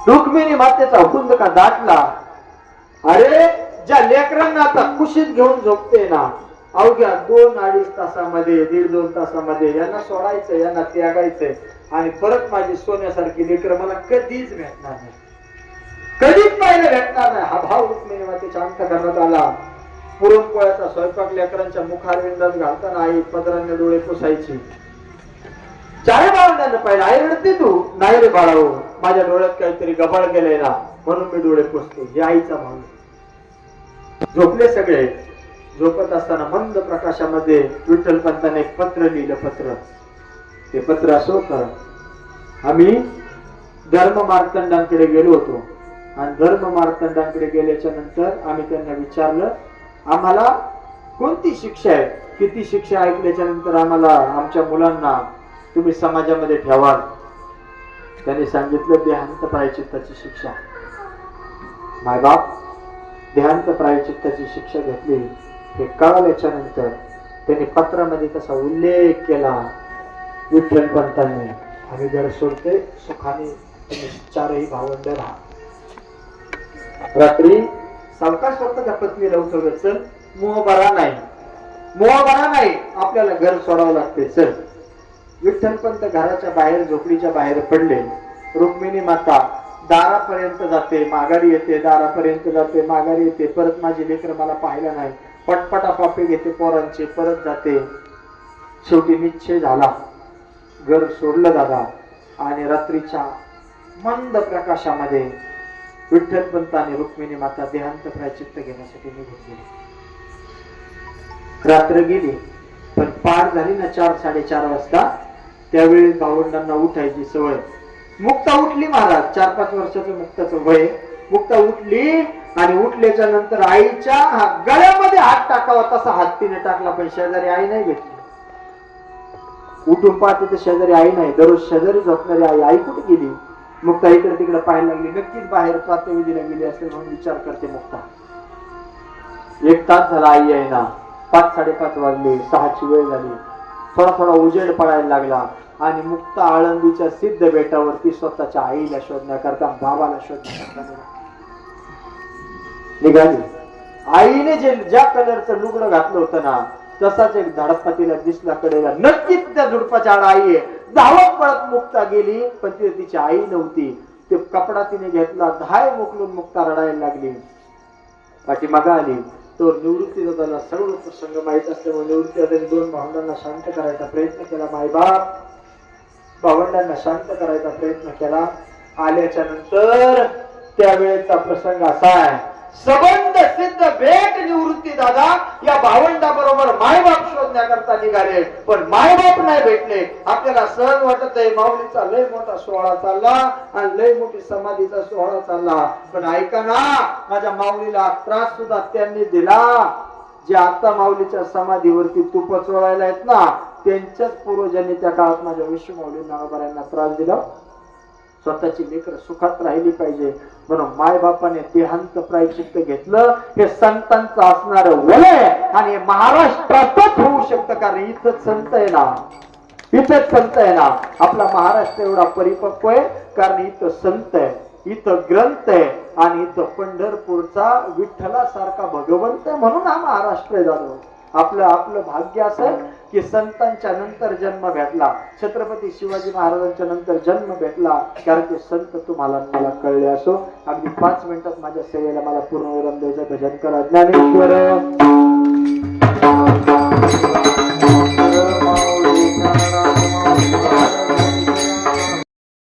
रुक्मिणी मातेचा हुंदका दाटला. अरे ज्या लेकरांना आता कुशीत घेऊन झोपते ना, अवघ्या 2-2.5 तासामध्ये, 1.5-2 तासामध्ये यांना सोडायचं, यांना त्यागायचंय, आणि परत माझी सोन्यासारखी लेकर मला कधीच भेटणार नाही, कधीच पाहिलं भेटणार नाही. हा भाव रुक्मिणी मातेच्या अंतःकरणात आला. पुरणपोळ्याचा स्वयंपाक लेकरांच्या मुखारविंदात घालताना आई पदराने डोळे पुसायची. 4 भावंडांना पाहिलं, आई रडते तू? नाही रे बाळाओ, माझ्या डोळ्यात काहीतरी गबाळ गेलंय ना, म्हणून मी डोळे पुसते. हे आईचा भाव. झोपले सगळे. झोपत असताना मंद प्रकाशामध्ये विठ्ठल पंताने एक पत्र लिहिलं. पत्र, ते पत्र असं होतं, आम्ही धर्म मार्तंडांकडे गेलो होतो. आणि धर्म मार्तंडांकडे गेल्याच्या नंतर आम्ही त्यांना विचारलं, आम्हाला कोणती शिक्षा आहे, किती शिक्षा ऐकल्याच्या नंतर आम्हाला आमच्या मुलांना तुम्ही समाजामध्ये ठेवाल? त्यांनी सांगितलं, देहांत प्रायश्चित्ताची शिक्षा. मायबाप देहांत प्रायश्चित्ताची शिक्षा घेतली हे कळाल्याच्या नंतर त्यांनी पत्रामध्ये तसा उल्लेख केला, विठ्ठल पंतांनी आम्ही घर सोडते सुखाने तुम्ही चारही भावंड राहा. रात्री सावकाश स्वतःच्या पत्नीला उठवलं, चल मोह बरा नाही, आपल्याला घर सोडावं लागते, चल. विठ्ठलपंत घराच्या बाहेर झोपडीच्या बाहेर पडले. रुक्मिणी माता दारापर्यंत जाते, माघारी येते, दारापर्यंत जाते, माघारी येते. परत माझी लेकर मला पाहिला नाही, पटपटा पापे घेते पोरांचे, परत जाते. शेवटी निश्चय झाला, घर सोडलं दादा. आणि रात्रीच्या मंद प्रकाशामध्ये विठ्ठलपंत आणि रुक्मिणी माता देहांत प्रायश्चित्त घेण्यासाठी निघून गेली. रात्र गेली, पण पार झाली ना 4-4:30 वाजता, त्यावेळी भावंडांना उठायची सवय. मुक्ता उठली महाराज, 4-5 वर्षाचं मुक्ताचं वय. मुक्ता उठली आणि उठल्याच्या नंतर आईच्या गळ्यामध्ये हात टाकावा तसा हात तिने टाकला, पण शेजारी आई नाही भेटली. उठून पाहते तर शेजारी आई नाही. दररोज शेजारी झोपणारी आई कुठे गेली? मुक्ता इकडे तिकडे पाहायला लागली. नक्कीच बाहेर प्रात्यविधीला गेली असेल म्हणून विचार करते मुक्ता. 1 तास झाला आई आहे ना, 5-5:30 वाजले, 6ची वेळ झाली. थोडा उजेड पडायला लागला आणि मुक्ता आळंदीच्या सिद्ध बेटावरती स्वतःच्या आईला शोधण्याकरता, बाबाला शोधण्याकरता निघाली. आईने ज्या कलरचं लुगडं घातलं होतं ना, तसाच एक धडप्पा तिला दिसला कडेला. नक्कीच त्या झुडपाच्या आड आई आहे. धावत पळत मुक्ता गेली, पण तिची आई नव्हती. ते कपडा तिने घेतला, धाय मोकलून मुक्ता रडायला लागली. पाठीमागं आली. तो निवृत्ती दादाला सर्व प्रसंग माहित असल्यामुळे निवृत्ती दादाने 2 भावंडांना शांत करायचा प्रयत्न केला. मायबाप भावंडांना शांत करायचा प्रयत्न केला. आल्याच्या नंतर त्यावेळेचा प्रसंग असा आहे, संबंध सिद्ध भेट निवृत्ती दादा या भावंडाबरोबर मायबाप शोधण्याकरता निघाले, पण मायबाप नाही भेटले. आपल्याला सहज वाटत आहे माऊलीचा लय मोठा सोहळा चालला आणि लय मोठी समाधीचा सोहळा चालला, पण ऐका ना, माझ्या माऊलीला त्रास सुद्धा त्यांनी दिला. जे आता माऊलीच्या समाधीवरती तूप चोळायला आहेत ना, त्यांच्याच पूर्वजांनी त्या काळात माझ्या विश्वमाऊली नागोबारांना त्रास दिला. स्वतःची लेकरं सुखात राहिली पाहिजे म्हणून मायबापाने देहांत प्रायश्चित्त घेतलं. हे संतांचं असणार वलय आणि महाराष्ट्रातच होऊ शकतं, कारण इथंच संत आहे ना, इथंच संत आहे ना. आपला महाराष्ट्र एवढा परिपक्व आहे कारण इथं संत आहे, इथं ग्रंथ आहे आणि इथं पंढरपूरचा विठ्ठलासारखा भगवंत आहे, म्हणून हा महाराष्ट्र झालो. आपलं भाग्य असं की संतांच्या नंतर जन्म भेटला, छत्रपती शिवाजी महाराजांच्या नंतर जन्म भेटला, कारण ते संत तुम्हाला मला कळले असो. अगदी 5 मिनिटात माझ्या सेवेला मला पूर्ण विराम द्यायचं. भजन करा. ज्ञानेश्वर माऊली